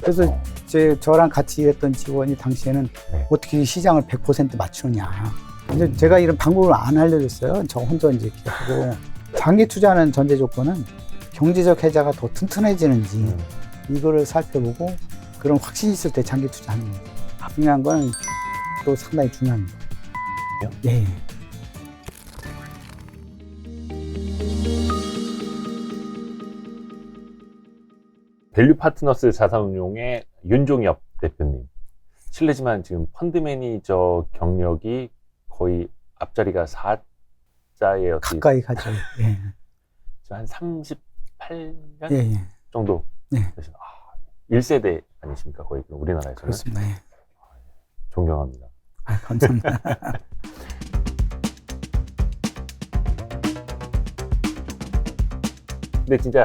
그래서 저랑 같이 일했던 직원이 당시에는 네. 어떻게 시장을 100% 맞추느냐. 근데 제가 이런 방법을 안 알려줬어요. 저 혼자 이제 이렇게 하고. 장기 투자하는 전제 조건은 경제적 해자가 더 튼튼해지는지 이거를 살펴보고 그런 확신이 있을 때 장기 투자하는 거예요. 중요한 건 또 상당히 중요합니다. 예. 밸류 파트너스 자산운용의 윤종엽 대표님. 실례지만 지금 펀드 매니저 경력이 거의 앞자리가 4자의 가까이 가죠. 예. 한 38년 예, 예. 정도 네. 되신 1세대 아니십니까? 거의 우리나라에서는. 그렇습니다. 예. 존경합니다. 감사합니다. 근데 진짜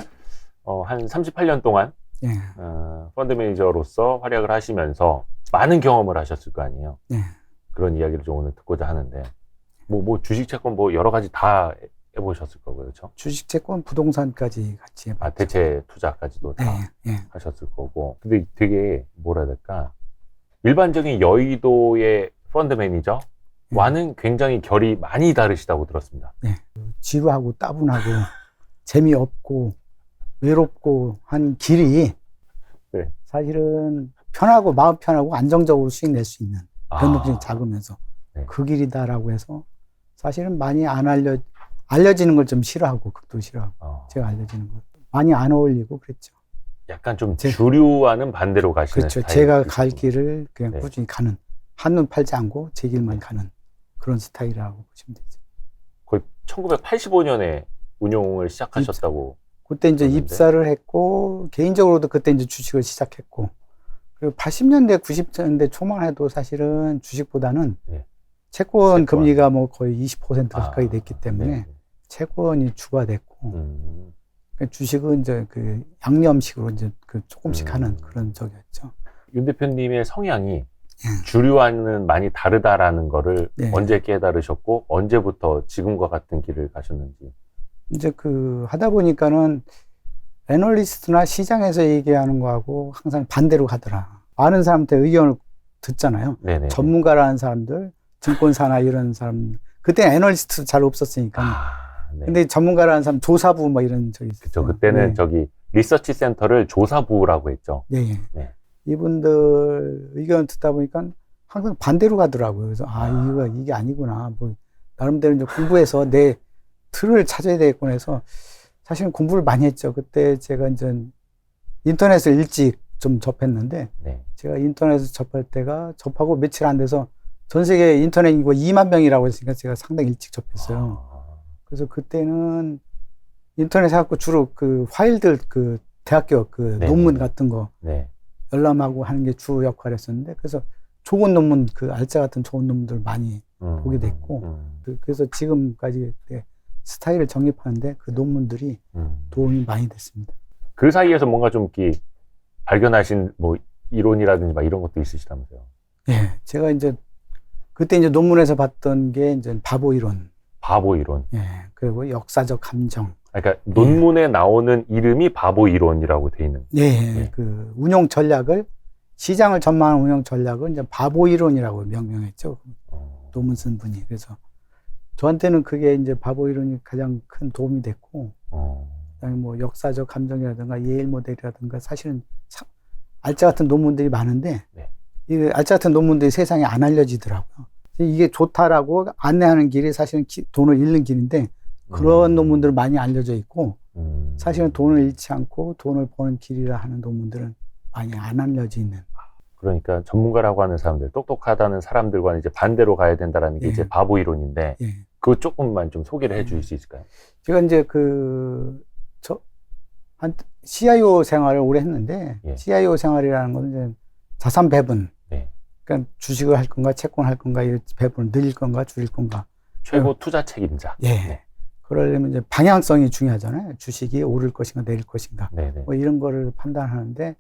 한 38년 동안 예. 펀드 매니저로서 활약을 하시면서 많은 경험을 하셨을 거 아니에요. 예. 그런 이야기를 좀 오늘 듣고자 하는데 뭐 주식 채권 뭐 여러 가지 다 해보셨을 거고요, 그렇죠? 주식, 채권, 부동산까지 같이 해봤죠. 대체 투자까지도 다 예, 예. 하셨을 거고. 근데 되게 뭐라 해야 될까? 일반적인 여의도의 펀드 매니저와는 굉장히 결이 많이 다르시다고 들었습니다. 네. 지루하고 따분하고 재미없고 외롭고 한 길이 네. 사실은 편하고 마음 편하고 안정적으로 수익 낼 수 있는 변동성이 작으면서 네. 그 길이다라고 해서 사실은 많이 안 알려지는 걸 좀 싫어하고 극도 싫어하고 제가 알려지는 걸 많이 안 어울리고 그랬죠. 약간 좀 주류와는 반대로 가시는 그렇죠. 스타일. 제가 갈 길을 그냥 네. 꾸준히 가는 한눈 팔지 않고 제 길만 가는 그런 스타일이라고 보시면 되죠. 거의 1985년에 운용을 시작하셨다고. 그때 이제 그런데? 입사를 했고 개인적으로도 그때 이제 주식을 시작했고 그리고 80년대 90년대 초만 해도 사실은 주식보다는 네. 채권 금리가 뭐 거의 20% 가까이 됐기 때문에 네. 채권이 주가 됐고 그러니까 주식은 이제 그 양념식으로 이제 그 조금씩 하는 그런 적이었죠. 윤 대표님의 성향이 주류와는 많이 다르다라는 거를 네. 언제 깨달으셨고 언제부터 지금과 같은 길을 가셨는지. 이제 그 하다 보니까는 애널리스트나 시장에서 얘기하는 거하고 항상 반대로 가더라. 많은 사람한테 의견을 듣잖아요. 네네. 전문가라는 사람들, 증권사나 이런 사람, 그때 애널리스트 잘 없었으니까. 네. 근데 전문가라는 사람, 조사부 뭐 이런 적이 있었어요. 그쵸. 그때는 네. 저기 리서치 센터를 조사부라고 했죠. 예, 예. 네. 이분들 의견 듣다 보니까 항상 반대로 가더라고요. 그래서 이게 아니구나. 뭐 나름대로 이제 공부해서 내 틀을 찾아야 되겠구나 해서 사실은 공부를 많이 했죠. 그때 제가 이제 인터넷을 일찍 좀 접했는데 네. 제가 인터넷을 접할 때가 접하고 며칠 안 돼서 전 세계 인터넷 인구가 2만 명이라고 했으니까 제가 상당히 일찍 접했어요. 그래서 그때는 인터넷 해갖고 주로 그 파일들 그 대학교 그 네. 논문 같은 거 네. 열람하고 하는 게 주 역할을 했었는데 그래서 좋은 논문 그 알짜 같은 좋은 논문들 많이 보게 됐고 그래서 지금까지 스타일을 정립하는데 그 논문들이 도움이 많이 됐습니다. 그 사이에서 뭔가 좀 이렇게 발견하신 뭐 이론이라든지 막 이런 것도 있으시다면서요? 예, 제가 이제 그때 이제 논문에서 봤던 게 이제 바보 이론. 바보 이론. 예, 그리고 역사적 감정. 그러니까 논문에 나오는 이름이 바보 이론이라고 돼 있는. 예, 그 운용 전략을 시장을 전망하는 운용 전략을 이제 바보 이론이라고 명명했죠. 논문 쓴 분이. 그래서 저한테는 그게 이제 바보 이론이 가장 큰 도움이 됐고, 그다음에 뭐 역사적 감정이라든가 예일 모델이라든가 사실은 알짜 같은 논문들이 많은데, 이 알짜 같은 논문들이 세상에 안 알려지더라고요. 이게 좋다라고 안내하는 길이 사실은 돈을 잃는 길인데, 그런 논문들은 많이 알려져 있고, 사실은 돈을 잃지 않고 돈을 버는 길이라 하는 논문들은 많이 안 알려져 있는. 그러니까 전문가라고 하는 사람들, 똑똑하다는 사람들과는 이제 반대로 가야 된다라는 게 이제 바보 이론인데, 그거 조금만 좀 소개를 해 주실 수 있을까요? 제가 이제 한 CIO 생활을 오래 했는데, CIO 생활이라는 건 이제 자산 배분. 그러니까 주식을 할 건가, 채권을 할 건가, 이 배분을 늘릴 건가, 줄일 건가. 최고 투자 책임자. 그러려면 이제 방향성이 중요하잖아요. 주식이 오를 것인가, 내릴 것인가. 뭐 이런 거를 판단하는데,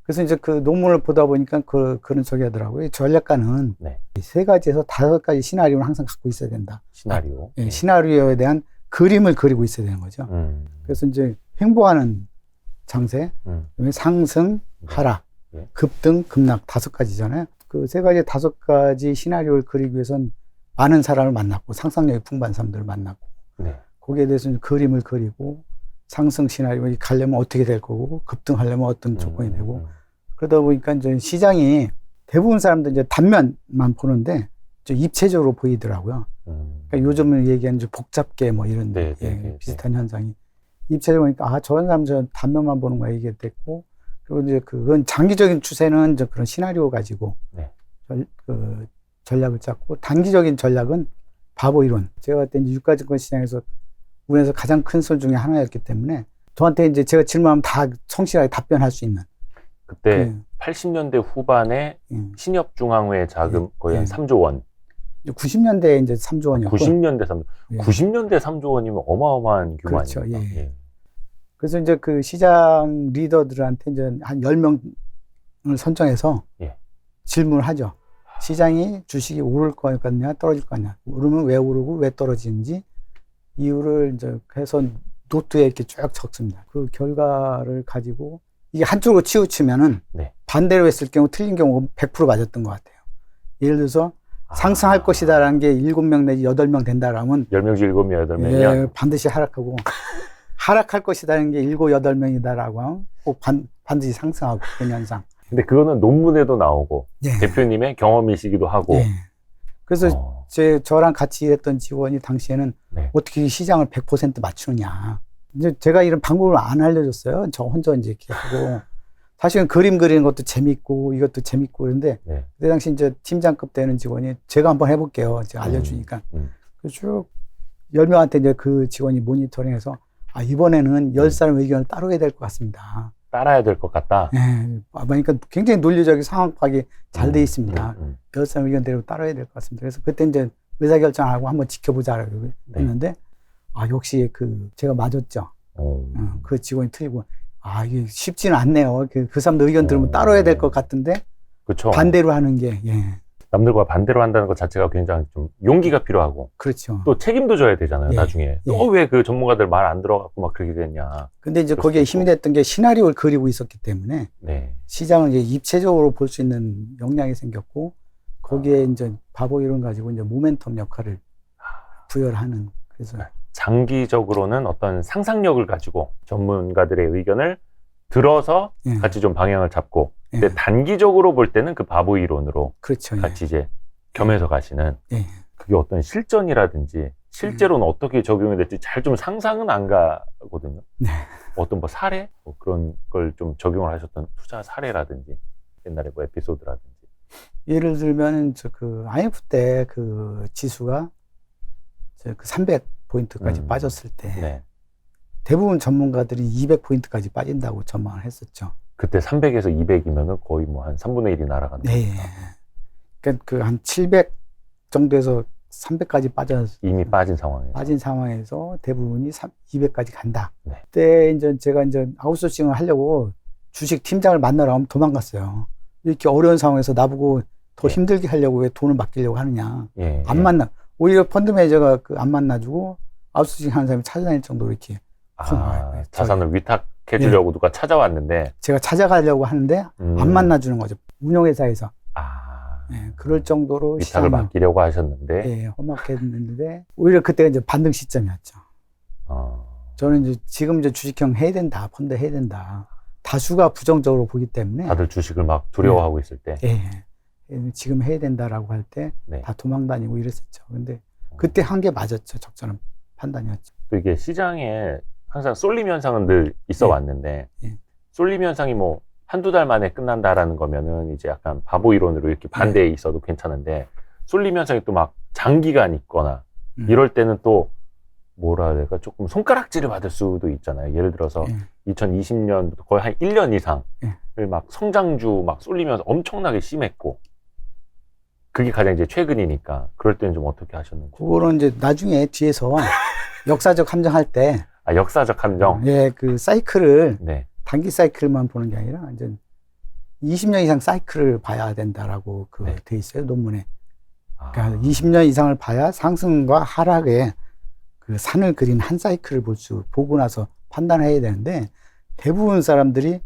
그래서 이제 그 논문을 보다 보니까 그런 저기 하더라고요. 전략가는 세 가지에서 5가지 시나리오를 항상 갖고 있어야 된다. 시나리오. 시나리오에 대한 그림을 그리고 있어야 되는 거죠. 그래서 이제 횡보하는 장세, 상승, 하락. 예. 급등, 급락 5가지잖아요. 그 3가지, 5가지 시나리오를 그리기 위해선 많은 사람을 만났고 상상력이 풍부한 사람들을 만났고 네. 거기에 대해서 그림을 그리고 상승 시나리오 가려면 어떻게 될 거고 급등하려면 어떤 조건이 되고 그러다 보니까 이제 시장이 대부분 사람들 이제 단면만 보는데 좀 입체적으로 보이더라고요. 그러니까 요즘은 얘기하는 이제 복잡계 뭐 이런 네, 네, 네, 비슷한 현상이 입체적으로 보니까 아 저런 사람 저 단면만 보는 거야 이게 됐고 그리고 이제 그건 장기적인 추세는 이제 그런 시나리오 가지고 네. 그 전략을 짰고 단기적인 전략은 바보 이론. 제가 그때 이제 유가증권 시장에서 우리나라에서 가장 큰 설 중에 하나였기 때문에 저한테 이제 제가 질문하면 다 성실하게 답변할 수 있는. 그때 80년대 후반에 신협중앙회 자금 거의 한 3조 원. 90년대에 이제 3조 원이었고. 90년대 3조. 90년대 3조 원이면 어마어마한 규모 그렇죠. 아닙니까? 예. 그래서 이제 그 시장 리더들한테 이제 한 10명을 선정해서 질문을 하죠. 시장이 주식이 오를 것 같냐, 떨어질 것 같냐. 오르면 왜 오르고 왜 떨어지는지 이유를 이제 해서 노트에 이렇게 쭉 적습니다. 그 결과를 가지고 이게 한쪽으로 치우치면은 반대로 했을 경우 틀린 경우가 100% 맞았던 것 같아요. 예를 들어서 상승할 것이다라는 게 7명 내지 8명 된다라면 10명 중 7명, 8명이면 반드시 하락하고 하락할 것이다라는 게 7, 8명이다라고 하면 꼭 반드시 상승하고 그런 현상. 근데 그거는 논문에도 나오고 대표님의 경험이시기도 하고. 그래서 저랑 같이 일했던 직원이 당시에는 어떻게 시장을 100% 맞추느냐. 이제 제가 이런 방법을 안 알려줬어요. 저 혼자 이제 이렇게 하고. 사실은 그림 그리는 것도 재밌고 이것도 재밌고 그런데 그때 당시 이제 팀장급 되는 직원이 제가 한번 해볼게요. 제가 알려주니까. 그래서 쭉 10명한테 이제 그 직원이 모니터링해서 아, 이번에는 10사람 의견을 따르게 될 것 같습니다. 따라야 될 것 같다. 그러니까 굉장히 논리적인 상황 파악이 잘 돼 있습니다. 10사람 의견대로 따라야 될 것 같습니다. 그래서 그때 이제 의사결정하고 한번 지켜보자라고 했는데, 아, 역시 제가 맞았죠. 그 직원이 틀리고, 아, 이게 쉽지는 않네요. 그 사람들 의견 들으면 따라야 될 것 같은데, 그쵸. 반대로 하는 게, 남들과 반대로 한다는 것 자체가 굉장히 좀 용기가 필요하고. 그렇죠. 또 책임도 져야 되잖아요, 나중에. 너 왜 그 전문가들 말 안 들어갖고 막 그렇게 됐냐. 근데 이제 거기에 힘이 됐던 게 시나리오를 그리고 있었기 때문에, 시장을 이제 입체적으로 볼 수 있는 역량이 생겼고, 거기에 이제 바보 이론 가지고 이제 모멘텀 역할을 부여하는. 그래서. 장기적으로는 어떤 상상력을 가지고 전문가들의 의견을 들어서 같이 좀 방향을 잡고, 근데 단기적으로 볼 때는 그 바보 이론으로 그렇죠. 같이 이제 겸해서 가시는 그게 어떤 실전이라든지 실제로는 어떻게 적용이 될지 잘 좀 상상은 안 가거든요. 어떤 뭐 사례 뭐 그런 걸 좀 적용을 하셨던 투자 사례라든지 옛날에 뭐 에피소드라든지. 예를 들면 그 IMF 때 그 지수가 그 300포인트까지 빠졌을 때 대부분 전문가들이 200포인트까지 빠진다고 전망을 했었죠. 그때 300에서 200이면은 거의 뭐 한 3분의 1이 날아간다. 그러니까 그 한 700 정도에서 300까지 이미 빠진 상황에서. 빠진 상황에서 대부분이 200까지 간다. 그때 이제 제가 이제 아웃소싱을 하려고 주식 팀장을 만나러 가면 도망갔어요. 이렇게 어려운 상황에서 나보고 더 힘들게 하려고 왜 돈을 맡기려고 하느냐. 안 만나. 오히려 펀드 매니저가 안 만나주고 아웃소싱 하는 사람이 찾아다닐 정도로 이렇게. 자산을 위탁해 주려고 누가 찾아왔는데. 제가 찾아가려고 하는데 안 만나주는 거죠. 운영회사에서. 그럴 정도로 위탁을 맡기려고 하셨는데. 험악했는데 오히려 그때가 이제 반등 시점이었죠. 저는 이제 지금 이제 주식형 해야 된다, 펀드 해야 된다. 다수가 부정적으로 보기 때문에. 다들 주식을 막 두려워하고 있을 때. 지금 해야 된다라고 할 때 다 도망 다니고 이랬었죠. 근데 그때 한 게 맞았죠. 적절한 판단이었죠. 또 이게 시장에 항상 쏠림 현상은 늘 있어 왔는데, 쏠림 현상이 뭐 한두 달 만에 끝난다라는 거면은 이제 약간 바보 이론으로 이렇게 반대에 있어도 괜찮은데, 쏠림 현상이 또 막 장기간 있거나, 이럴 때는 또 뭐라 해야 될까, 조금 손가락질을 받을 수도 있잖아요. 예를 들어서 2020년부터 거의 한 1년 이상을 막 성장주 막 쏠리면서 엄청나게 심했고, 그게 가장 이제 최근이니까, 그럴 때는 좀 어떻게 하셨는지. 그거는 이제 나중에 뒤에서 역사적 함정할 때. 역사적 함정? 그 사이클을, 단기 사이클만 보는 게 아니라, 이제 20년 이상 사이클을 봐야 된다라고 돼 있어요, 논문에. 그러니까 20년 이상을 봐야 상승과 하락의 그 산을 그린 한 사이클을 보고 나서 판단해야 되는데, 대부분 사람들이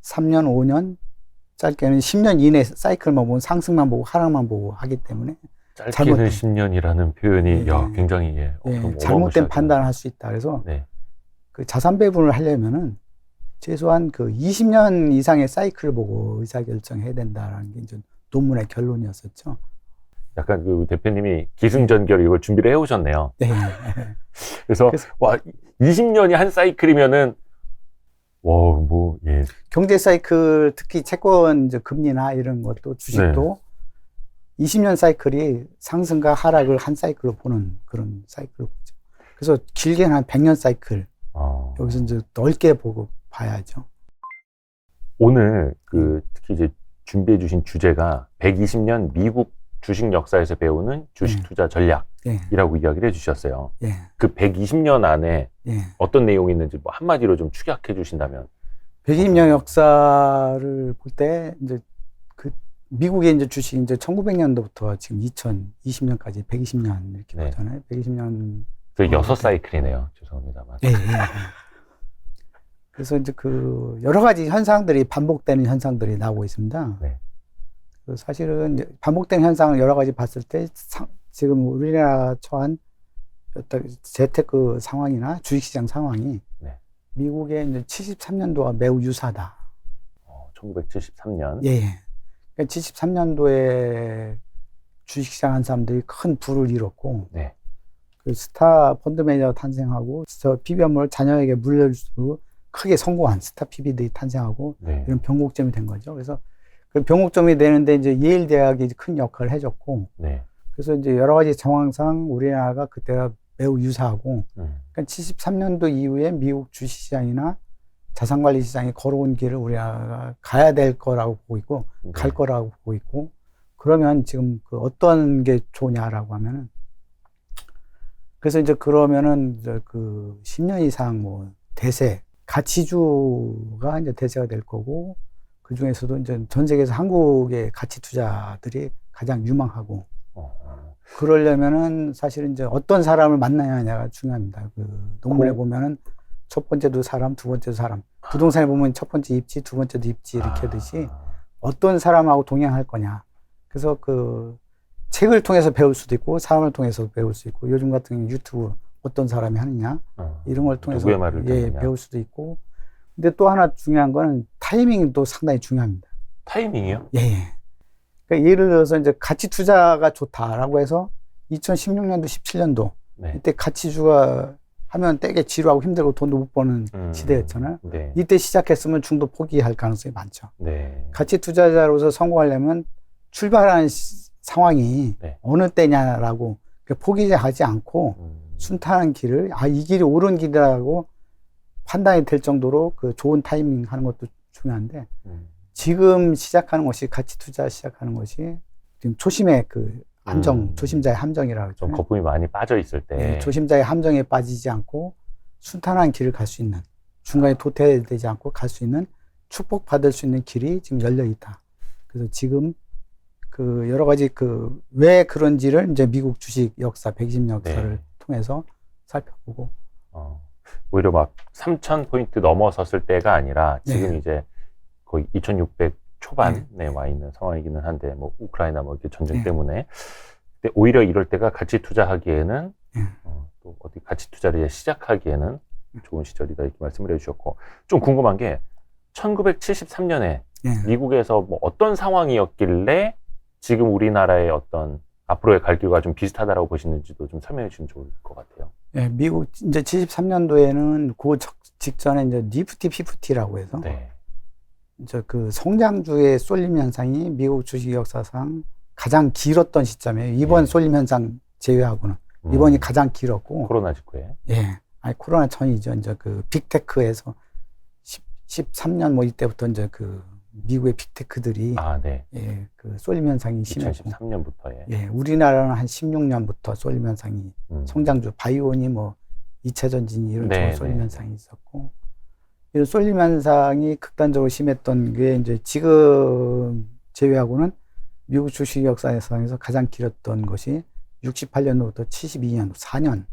3년, 5년, 짧게는 10년 이내 사이클만 보고 상승만 보고 하락만 보고 하기 때문에 짧게는 10년이라는 표현이 예. 굉장히 잘못된 판단을 할 수 있다. 그래서 네. 그 자산 배분을 하려면은 최소한 그 20년 이상의 사이클을 보고 의사결정해야 된다라는 게 이제 논문의 결론이었었죠. 약간 그 대표님이 기승전결 이걸 준비를 해오셨네요. 네. 그래서 와 20년이 한 사이클이면은 예. 경제 사이클 특히 채권 이제 금리나 이런 것도 주식도 20년 사이클이 상승과 하락을 한 사이클로 보는 그런 사이클로 보죠. 그래서 길게는 한 100년 사이클 여기서 이제 넓게 보고 봐야죠. 오늘 그 특히 이제 준비해 주신 주제가 120년 미국 주식 역사에서 배우는 주식 투자 전략이라고 이야기를 해주셨어요. 그 120년 안에 어떤 내용이 있는지 뭐 한마디로 좀 축약해 주신다면. 120년 역사를 볼 때 이제 그 미국의 이제 주식 이제 1900년도부터 지금 2020년까지 120년 이렇게 보잖아요. 120년. 그 6사이클이네요. 죄송합니다만. 그래서 이제 그 여러 가지 현상들이 반복되는 현상들이 나오고 있습니다. 사실은 반복된 현상을 여러 가지 봤을 때 지금 우리나라가 처한 어떤 재테크 상황이나 주식시장 상황이 미국의 이제 73년도와 매우 유사하다. 1973년. 예. 그러니까 73년도에 주식시장 한 사람들이 큰 부를 잃었고, 그 스타 펀드 매니저 탄생하고, 저 PBR 자녀에게 물려주고 크게 성공한 스타 PB들이 탄생하고, 이런 변곡점이 된 거죠. 그래서 그 변곡점이 되는데 이제 예일 대학이 큰 역할을 해줬고, 그래서 이제 여러 가지 상황상 우리나라가 그때가 매우 유사하고, 그러니까 73년도 이후에 미국 주식시장이나 자산관리시장이 걸어온 길을 우리나라가 가야 될 거라고 보고 있고, 갈 거라고 보고 있고, 그러면 지금 그 어떤 게 좋냐라고 하면은, 그래서 이제 그러면은 이제 그 10년 이상 뭐 대세, 가치주가 이제 대세가 될 거고, 그 중에서도 이제 전 세계에서 한국의 가치 투자들이 가장 유망하고, 그러려면은 사실은 이제 어떤 사람을 만나냐가 중요합니다. 그 논문에 보면은 첫 번째도 사람, 두 번째도 사람. 부동산에 보면 첫 번째 입지, 두 번째도 입지 이렇게 하듯이 어떤 사람하고 동행할 거냐. 그래서 그 책을 통해서 배울 수도 있고 사람을 통해서 배울 수 있고 요즘 같은 경우는 유튜브 어떤 사람이 하느냐 이런 걸 통해서 누구의 말을 듣느냐. 배울 수도 있고. 근데 또 하나 중요한 거는 타이밍도 상당히 중요합니다. 타이밍이요? 예. 그러니까 예를 들어서 이제 가치 투자가 좋다라고 해서 2016년도, 17년도 이때 가치주가 하면 되게 지루하고 힘들고 돈도 못 버는 시대였잖아요. 이때 시작했으면 중도 포기할 가능성이 많죠. 가치 투자자로서 성공하려면 출발하는 상황이 어느 때냐라고 포기하지 않고 순탄한 길을 이 길이 옳은 길이라고 판단이 될 정도로 그 좋은 타이밍 하는 것도 중요한데 지금 시작하는 것이 가치 투자 시작하는 것이 지금 초심의 그 함정, 조심자의 함정이라고 좀 거품이 많이 빠져 있을 때 조심자의 함정에 빠지지 않고 순탄한 길을 갈 수 있는 중간에 도태되지 않고 갈 수 있는 축복받을 수 있는 길이 지금 열려 있다. 그래서 지금 그 여러 가지 그 왜 그런지를 이제 미국 주식 역사 120년 역사를 통해서 살펴보고 오히려 막 3,000포인트 넘어섰을 때가 아니라 지금 이제 거의 2,600 초반에 와 있는 상황이기는 한데 뭐 우크라이나 뭐 이렇게 전쟁 때문에 근데 오히려 이럴 때가 가치 투자하기에는 또 어디 가치 투자를 시작하기에는 좋은 시절이다 이렇게 말씀을 해주셨고 좀 궁금한 게 1973년에 미국에서 뭐 어떤 상황이었길래 지금 우리나라의 어떤 앞으로의 갈 길과 좀 비슷하다라고 보시는지도 좀 설명해 주시면 좋을 것 같아요. 미국 이제 73년도에는 그 직전에 이제 니프티 피프티라고 해서 이제 그 성장주의 쏠림 현상이 미국 주식 역사상 가장 길었던 시점이에요. 이번 쏠림 현상 제외하고는 이번이 가장 길었고 코로나 직후에 아니 코로나 전이죠. 이제 그 빅테크에서 13년 뭐 이때부터 이제 그 미국의 빅테크들이 그 쏠림 현상이 심했고 2013년부터 우리나라는 한 16년부터 쏠림 현상이 성장주 바이오니 뭐 2차 전지니 이런 쪽으로 쏠림 현상이 있었고 이런 쏠림 현상이 극단적으로 심했던 게 이제 지금 제외하고는 미국 주식 역사에서 가장 길었던 것이 68년도부터 72년, 4년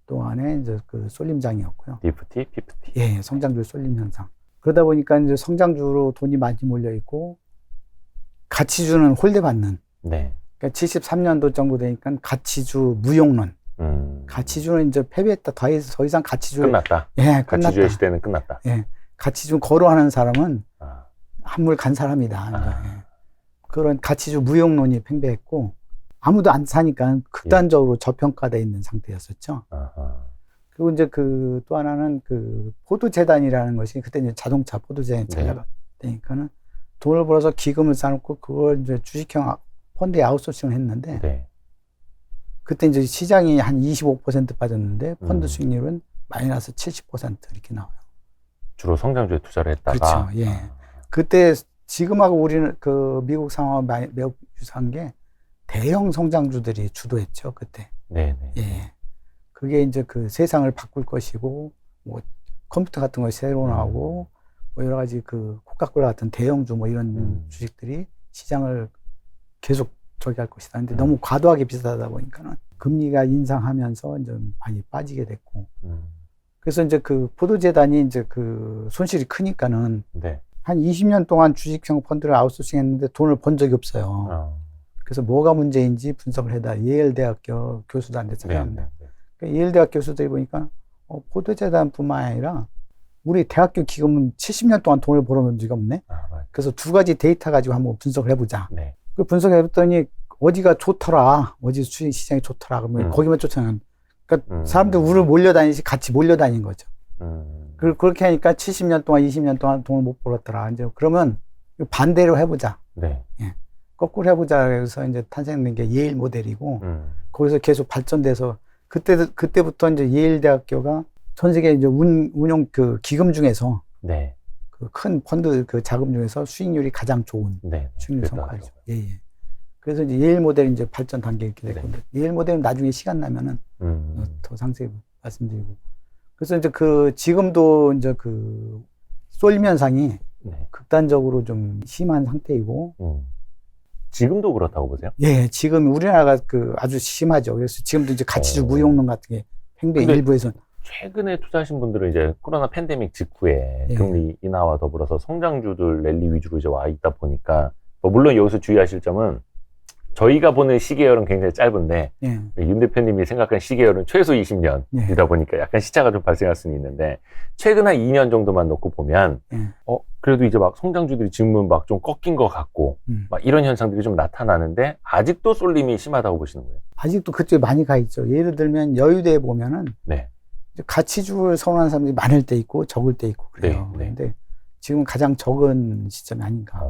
동안에 이제 그 쏠림장이었고요. 니프티, 피프티. 성장주 쏠림 현상. 그러다 보니까 이제 성장주로 돈이 많이 몰려 있고 가치주는 홀대받는. 네. 그러니까 73년도 정도 되니까 가치주 무용론. 가치주는 이제 패배했다. 더 이상 가치주 끝났다. 예, 가치주의 끝났다. 시대는 끝났다. 예, 가치주 거로하는 사람은 아. 한물 간 사람이다. 예. 그런 가치주 무용론이 팽배했고 아무도 안 사니까 극단적으로 저평가돼 있는 상태였었죠. 아하. 그리고 이제 그 또 하나는 그 포도재단이라는 것이 그때 이제 자동차 포도재단이 차려가 되니까는 돈을 벌어서 기금을 쌓아놓고 그걸 이제 주식형 펀드에 아웃소싱을 했는데 네. 그때 이제 시장이 한 25% 빠졌는데 펀드 수익률은 마이너스 70% 이렇게 나와요. 주로 성장주에 투자를 했다가. 그렇죠. 예. 그때 지금하고 우리는 그 미국 상황과 매우 유사한 게 대형 성장주들이 주도했죠. 그때. 네네. 예. 그게 이제 그 세상을 바꿀 것이고 뭐 컴퓨터 같은 거 새로 나오고 뭐 여러 가지 그 코카콜라 같은 대형주 뭐 이런 주식들이 시장을 계속 저기 할 것이다. 근데 너무 과도하게 비싸다 보니까는 금리가 인상하면서 이제 많이 빠지게 됐고. 그래서 이제 그 포도재단이 이제 그 손실이 크니까는 네. 한 20년 동안 주식형 펀드를 아웃소싱 했는데 돈을 번 적이 없어요. 그래서 뭐가 문제인지 분석을 해다 예일 대학교 교수들한테 찾아갑니다. 그러니까 예일 대학 교수들이 보니까 포도재단뿐만 아니라 우리 대학교 기금은 70년 동안 돈을 벌어본 적이 없네. 그래서 두 가지 데이터 가지고 한번 분석을 해보자. 네. 그 분석해봤더니 어디가 좋더라, 어디 주식 시장이 좋더라, 그러면 거기만 쫓아가는. 그러니까 사람들 우를 몰려다니시 같이 몰려다닌 거죠. 그렇게 하니까 70년 동안, 20년 동안 돈을 못 벌었더라. 이제 그러면 반대로 해보자. 네. 예. 거꾸로 해보자. 그래서 이제 탄생된 게 예일 모델이고 거기서 계속 발전돼서 그때부터 이제 예일 대학교가 전 세계 이제 운용 그 기금 중에서 네. 그 큰 펀드 그 자금 중에서 수익률이 가장 좋은 네. 수익률 성과죠. 예, 예. 그래서 이제 예일 모델이 이제 발전 단계에 이렇게 됐고, 예일 모델은 나중에 시간 나면은 더 상세히 말씀드리고. 그래서 이제 그 지금도 이제 그 쏠림 현상이 극단적으로 좀 심한 상태이고. 지금도 그렇다고 보세요? 예, 지금 우리나라가 그 아주 심하죠. 그래서 지금도 이제 가치주 무용론 같은 게 팽배 일부에서는. 최근에 투자하신 분들은 이제 코로나 팬데믹 직후에 예. 금리 인하와 더불어서 성장주들 랠리 위주로 이제 와 있다 보니까 뭐 물론 여기서 주의하실 점은 저희가 보는 시계열은 굉장히 짧은데 예. 윤 대표님이 생각하는 시계열은 최소 20년이다 보니까 약간 시차가 좀 발생할 수는 있는데 최근 한 2년 정도만 놓고 보면 그래도 이제 막 성장주들이 지금은 막 좀 꺾인 것 같고 막 이런 현상들이 좀 나타나는데 아직도 쏠림이 심하다고 보시는 거예요? 아직도 그쪽에 많이 가 있죠. 예를 들면 여유대에 보면은 네. 가치주를 선호하는 사람들이 많을 때 있고 적을 때 있고 그래요. 네, 네. 근데 지금 가장 적은 시점이 아닌가.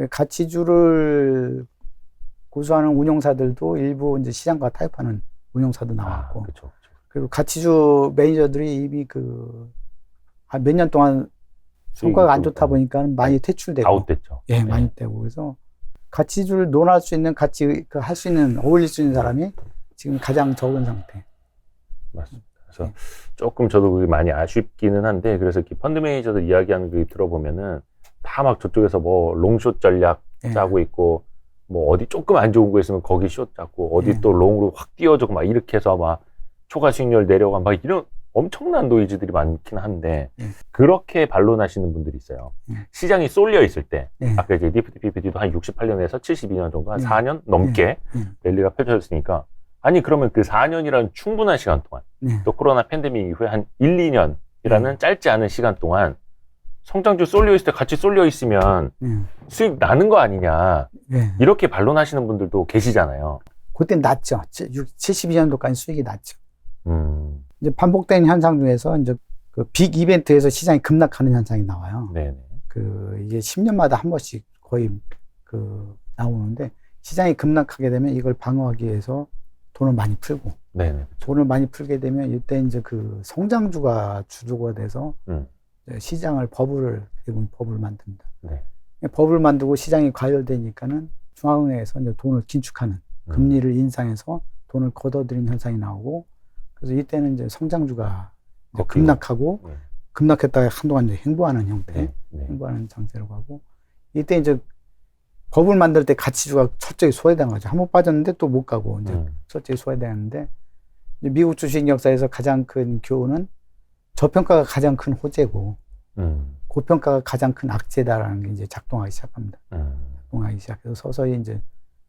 가치주를 고수하는 운용사들도 일부 이제 시장과 타협하는 운용사도 나왔고. 그쵸. 그리고 가치주 매니저들이 이미 그 몇 년 동안 성과가 안 좋다 보니까 많이 퇴출되고. 아웃됐죠. 예, 많이 되고. 그래서 가치주를 논할 수 있는 할 수 있는, 어울릴 수 있는 사람이 지금 가장 적은 상태. 맞습니다. 그래서 조금 저도 그게 많이 아쉽기는 한데, 그래서 이렇게 펀드 매니저들 이야기하는 거 들어보면은 다 막 저쪽에서 뭐 롱숏 전략 짜고 있고, 뭐 어디 조금 안 좋은 거 있으면 거기 숏 잡고, 어디 또 롱으로 확 띄워주고 막 이렇게 해서 막 초과 수익률 내려가 막 이런 엄청난 노이즈들이 많긴 한데, 그렇게 반론하시는 분들이 있어요. 시장이 쏠려 있을 때, 아까 이제 니프티 PPT도 한 68년에서 72년 정도, 한 4년 넘게 랠리가 펼쳐졌으니까, 아니 그러면 그 4년이라는 충분한 시간 동안 또 코로나 팬데믹 이후에 한 1, 2년이라는 짧지 않은 시간 동안 성장주 쏠려 있을 때 같이 쏠려 있으면 수익 나는 거 아니냐 이렇게 반론하시는 분들도 계시잖아요. 그때 낮죠. 72년도까지 수익이 낮죠. 이제 반복된 현상 중에서 이제 그 빅 이벤트에서 시장이 급락하는 현상이 나와요. 네네. 그 이게 10년마다 한 번씩 거의 그 나오는데 시장이 급락하게 되면 이걸 방어하기 위해서 돈을 많이 풀고, 네네. 돈을 많이 풀게 되면 이때 이제 그 성장주가 주도가 돼서 시장을 버블을 만듭니다. 네. 버블을 만들고 시장이 과열되니까는 중앙은행에서 이제 돈을 긴축하는 금리를 인상해서 돈을 걷어들이는 현상이 나오고, 그래서 이때는 이제 성장주가 이제 급락하고 급락했다가 한동안 이제 횡보하는 형태, 횡보하는 장세로 가고, 이때 이제 버블 만들 때 가치주가 철저히 소외된 거죠. 한번 빠졌는데 또 못 가고 이제 철저히 소외되는데, 미국 주식 역사에서 가장 큰 교훈은 저평가가 가장 큰 호재고 고평가가 가장 큰 악재다라는 게 이제 작동하기 시작합니다. 일어나기 시작해서 서서히 이제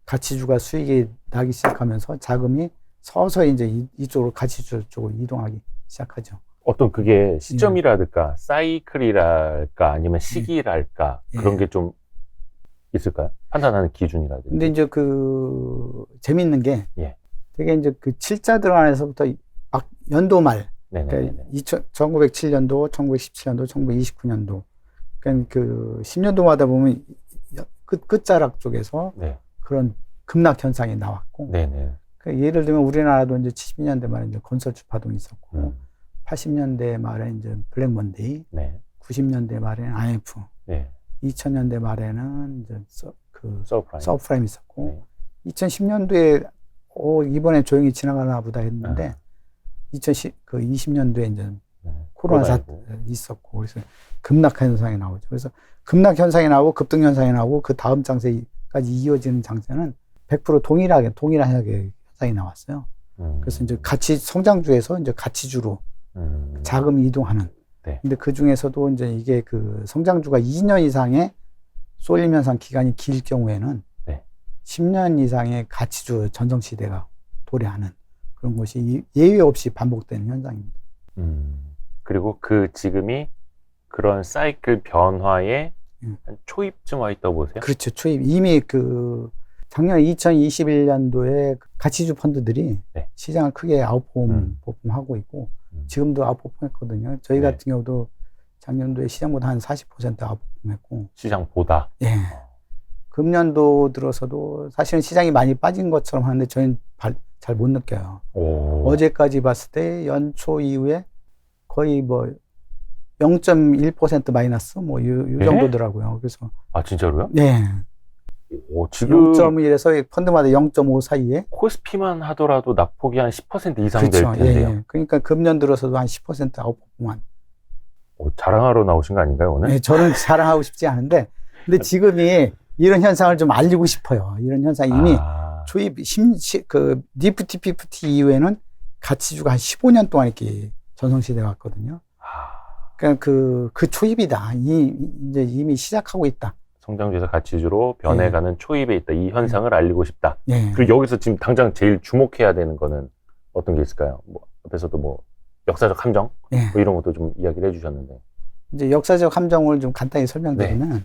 가치주가 수익이 나기 시작하면서 자금이 서서히 이제 이쪽으로 가치주 쪽으로 이동하기 시작하죠. 어떤 그게 시점이랄까, 사이클이랄까, 아니면 시기랄까, 그런 게 좀 있을까요? 판단하는 기준이라든지. 근데 이제 재밌는 게 되게 이제 그 7자 들어간에서부터 막 연도 말, 그러니까 1907년도, 1917년도, 1929년도, 그러니까 그 10년도마다 보면 끝자락 쪽에서 그런 급락 현상이 나왔고, 그러니까 예를 들면 우리나라도 이제 70년대 말에 이제 건설주 파동이 있었고, 80년대 말에 이제 블랙 먼데이, 90년대 말에는 IMF, 2000년대 말에는 이제 서브프라임 있었고, 2010년도에 이번에 조용히 지나가나 보다 했는데, 20년도에 이제 코로나 사태 있었고, 그래서 급락 현상이 나오죠. 그래서 급락 현상이 나오고 급등 현상이 나오고 그 다음 장세까지 이어지는 장세는 100% 동일한 현상이 나왔어요. 그래서 이제 가치 성장주에서 이제 가치주로 자금이 이동하는. 근데 그 중에서도 이제 이게 그 성장주가 2년 이상의 쏠림 현상 기간이 길 경우에는 10년 이상의 가치주 전성시대가 도래하는 그런 것이 예외 없이 반복되는 현상입니다. 그리고 그 지금이 그런 사이클 변화에 초입쯤 와 있다고 보세요? 그렇죠. 초입. 이미 작년 2021년도에 가치주 펀드들이 시장을 크게 아웃퍼폼하고 있고, 지금도 아웃퍼폼했거든요. 저희 같은 경우도 작년도에 시장보다 한 40% 아웃퍼폼했고. 시장보다? 예. 금년도 들어서도 사실은 시장이 많이 빠진 것처럼 하는데 저희는 잘 못 느껴요. 어제까지 봤을 때 연초 이후에 거의 0.1% 마이너스 이 정도더라고요. 그래서 진짜로요? 네. 지금 0.1에서 펀드마다 0.5 사이에 코스피만 하더라도 낙폭이 한 10% 이상 될 텐데요. 그러니까 금년 들어서도 한 10% 아웃퍼폼한. 자랑하러 나오신 거 아닌가요, 오늘? 네, 저는 자랑하고 싶지 않은데, 근데 지금이 이런 현상을 좀 알리고 싶어요. 이런 현상이 이미 초입 니프티 피프티 이후에는 가치주가 한 15년 동안 이렇게 전성시대 왔거든요. 그러니까 그 초입이다. 이제 이미 시작하고 있다. 성장주에서 가치주로 변해가는 초입에 있다. 이 현상을 알리고 싶다. 그리고 여기서 지금 당장 제일 주목해야 되는 거는 어떤 게 있을까요? 앞에서도 역사적 함정? 이런 것도 좀 이야기를 해주셨는데. 이제 역사적 함정을 좀 간단히 설명드리면,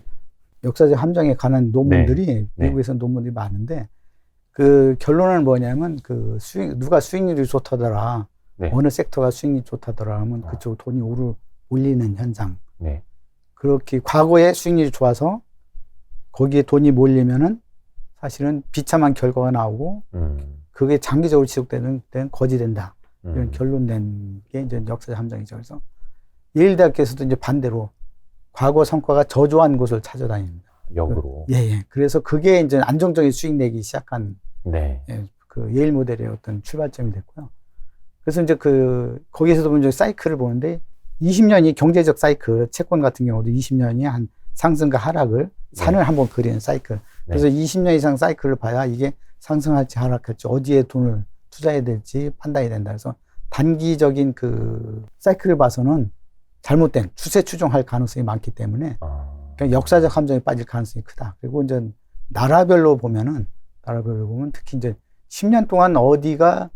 역사적 함정에 관한 논문들이 미국에서 논문들이 많은데, 그 결론은 뭐냐면 누가 수익률이 좋다더라, 어느 섹터가 수익률이 좋다더라 하면 그쪽 돈이 몰리는 현상. 그렇게 과거에 수익률이 좋아서 거기에 돈이 몰리면은 사실은 비참한 결과가 나오고 그게 장기적으로 지속되는 데는 거지된다. 이런 결론낸 게 이제 역사적 함정이죠. 그래서 예일대학교에서도 이제 반대로 과거 성과가 저조한 곳을 찾아다닙니다. 역으로. 그래서 그게 이제 안정적인 수익 내기 시작한 그 예일 모델의 어떤 출발점이 됐고요. 그래서 이제 거기에서도 이제 사이클을 보는데 20년이 경제적 사이클, 채권 같은 경우도 20년이 한 상승과 하락을 산을 한번 그리는 사이클. 그래서 20년 이상 사이클을 봐야 이게 상승할지 하락할지 어디에 돈을 투자해야 될지 판단이 된다. 그래서 단기적인 그 사이클을 봐서는 잘못된 추세 추종할 가능성이 많기 때문에 그러니까 역사적 함정에 빠질 가능성이 크다. 그리고 이제 나라별로 보면 특히 이제 10년 동안 어디가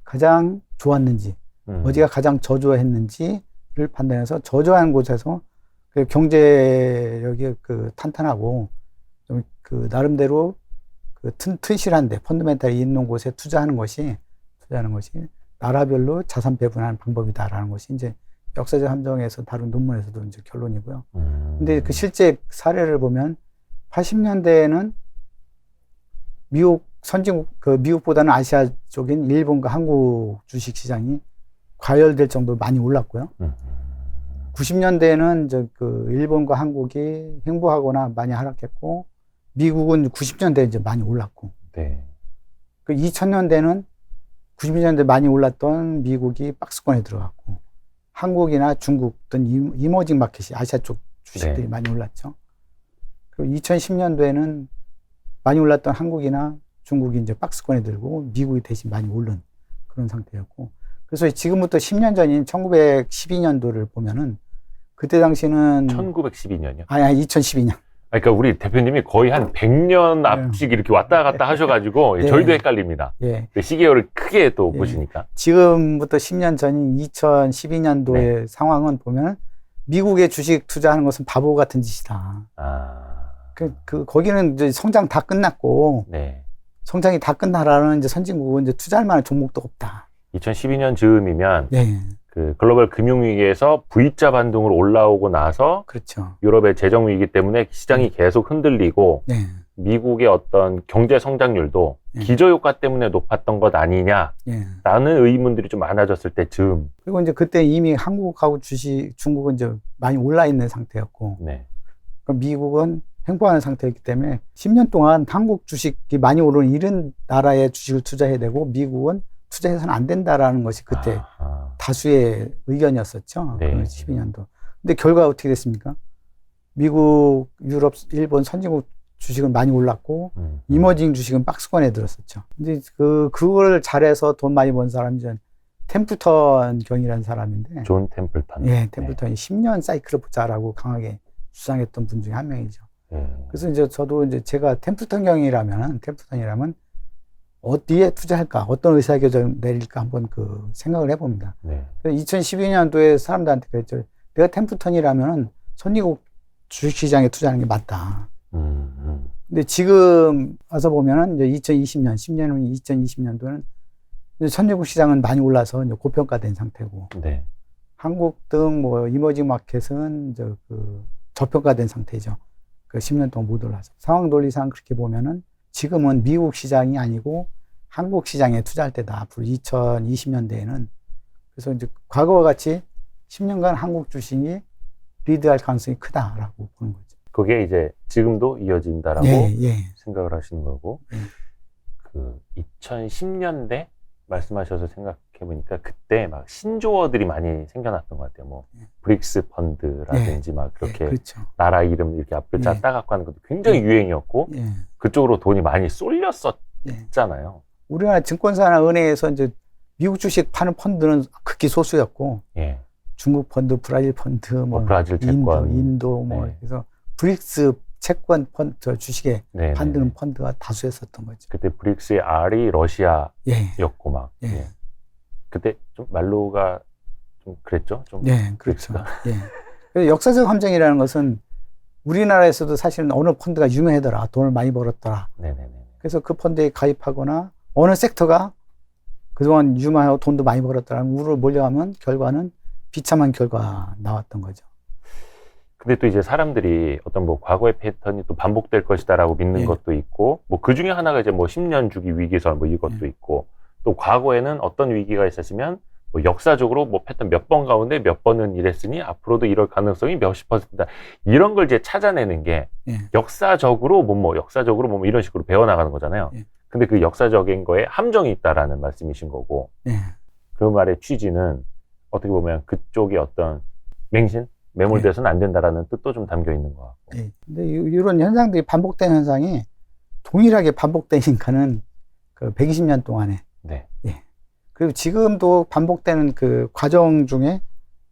가장 좋았는지, 어디가 가장 저조했는지를 판단해서 저조한 곳에서 경제력이 탄탄하고 좀 나름대로 튼실한데 펀더멘탈이 있는 곳에 투자하는 것이 나라별로 자산 배분하는 방법이다라는 것이 이제 역사적 함정에서 다룬 논문에서도 이제 결론이고요. 근데 실제 사례를 보면 80년대에는 미국 선진국, 미국보다는 아시아 쪽인 일본과 한국 주식 시장이 과열될 정도로 많이 올랐고요. 90년대에는 이제 일본과 한국이 횡보하거나 많이 하락했고, 미국은 90년대에 이제 많이 올랐고, 2000년대는 90년대 많이 올랐던 미국이 박스권에 들어갔고, 한국이나 중국 등 이머징 마켓이 아시아 쪽 주식들이 많이 올랐죠. 그리고 2010년도에는 많이 올랐던 한국이나 중국이 이제 박스권에 들고 미국이 대신 많이 오른 그런 상태였고, 그래서 지금부터 10년 전인 1912년도를 보면은 그때 당시는 1912년이요? 2012년. 그러니까 우리 대표님이 거의 한 100년 앞씩 이렇게 왔다 갔다 하셔가지고 네. 저희도 헷갈립니다. 예. 그 시계열을 크게 또 예. 보시니까. 지금부터 10년 전인 2012년도의 상황은 보면 미국의 주식 투자하는 것은 바보 같은 짓이다. 거기는 이제 성장 다 끝났고 네. 성장이 다 끝나라는 이제 선진국은 이제 투자할 만한 종목도 없다. 2012년 즈음이면 네. 그 글로벌 금융위기에서 V자 반등으로 올라오고 나서 그렇죠. 유럽의 재정 위기 때문에 시장이 계속 흔들리고 네. 미국의 어떤 경제 성장률도 기저효과 때문에 높았던 것 아니냐라는 예. 의문들이 좀 많아졌을 때 즈음. 그리고 이제 그때 이미 한국하고 중국은 이제 많이 올라 있는 상태였고, 네. 미국은 횡보하는 상태였기 때문에 10년 동안 한국 주식이 많이 오르는 이런 나라에 주식을 투자해야 되고, 미국은 투자해서는 안 된다라는 것이 그때 다수의 의견이었었죠. 네. 그 12년도. 근데 결과가 어떻게 됐습니까? 미국, 유럽, 일본 선진국 주식은 많이 올랐고, 이머징 주식은 박스권에 들었었죠. 근데 그걸 잘해서 돈 많이 번 사람이 템플턴 경이라는 사람인데. 존 템플턴. 예, 템플턴이 10년 사이클을 보자라고 강하게 주장했던 분 중에 한 명이죠. 그래서 이제 저도 이제 제가 템플턴이라면 어디에 투자할까, 어떤 의사결정 내릴까 한번 생각을 해봅니다. 네. 2012년도에 사람들한테 그랬죠. 내가 템플턴이라면 선진국 주식시장에 투자하는 게 맞다. 근데 지금 와서 보면은 이제 2020년, 10년 후 2020년도는 선진국 시장은 많이 올라서 이제 고평가된 상태고, 네. 한국 등 이머징 마켓은 이제 저평가된 상태죠. 10년 동안 못 올라서. 상황 논리상 그렇게 보면은 지금은 미국 시장이 아니고 한국 시장에 투자할 때다. 앞으로 2020년대에는. 그래서 이제 과거와 같이 10년간 한국 주식이 리드할 가능성이 크다라고 보는 거죠. 그게 이제 지금도 이어진다라고 생각을 하시는 거고, 그 2010년대 말씀하셔서 생각해보니까 그때 막 신조어들이 많이 생겨났던 것 같아요. 브릭스 펀드라든지 막 그렇게 그렇죠. 나라 이름 이렇게 앞글자 따갖고 하는 것도 굉장히 유행이었고, 그쪽으로 돈이 많이 쏠렸었잖아요. 우리나라 증권사나 은행에서 이제 미국 주식 파는 펀드는 극히 소수였고, 중국 펀드, 브라질 펀드, 브라질 채권, 인도 그래서 브릭스 채권 펀드 주식에 만드는 펀드가 다수였었던 거죠. 그때 브릭스의 R이 러시아였고 막. 그때 좀 말로가 좀 그랬죠. 좀 그렇죠. 그래서 역사적 함정이라는 것은 우리나라에서도 사실은 어느 펀드가 유명하더라, 돈을 많이 벌었더라. 그래서 그 펀드에 가입하거나 어느 섹터가 그동안 유명하고 돈도 많이 벌었더라, 우를 몰려가면 결과는 비참한 결과 나왔던 거죠. 근데 또 이제 사람들이 어떤 과거의 패턴이 또 반복될 것이다라고 믿는 것도 있고, 그 중에 하나가 이제 10년 주기 위기설 이것도 있고, 또 과거에는 어떤 위기가 있었으면 역사적으로 패턴 몇 번 가운데 몇 번은 이랬으니 앞으로도 이럴 가능성이 몇십 %다. 이런 걸 이제 찾아내는 게 역사적으로 역사적으로 이런 식으로 배워나가는 거잖아요. 근데 그 역사적인 거에 함정이 있다라는 말씀이신 거고, 그 말의 취지는 어떻게 보면 그쪽이 어떤 맹신? 매몰돼서는 안 된다라는 뜻도 좀 담겨 있는 것 같고. 근데 이런 현상들이 반복된 현상이 동일하게 반복되니까는 120년 동안에. 그리고 지금도 반복되는 그 과정 중에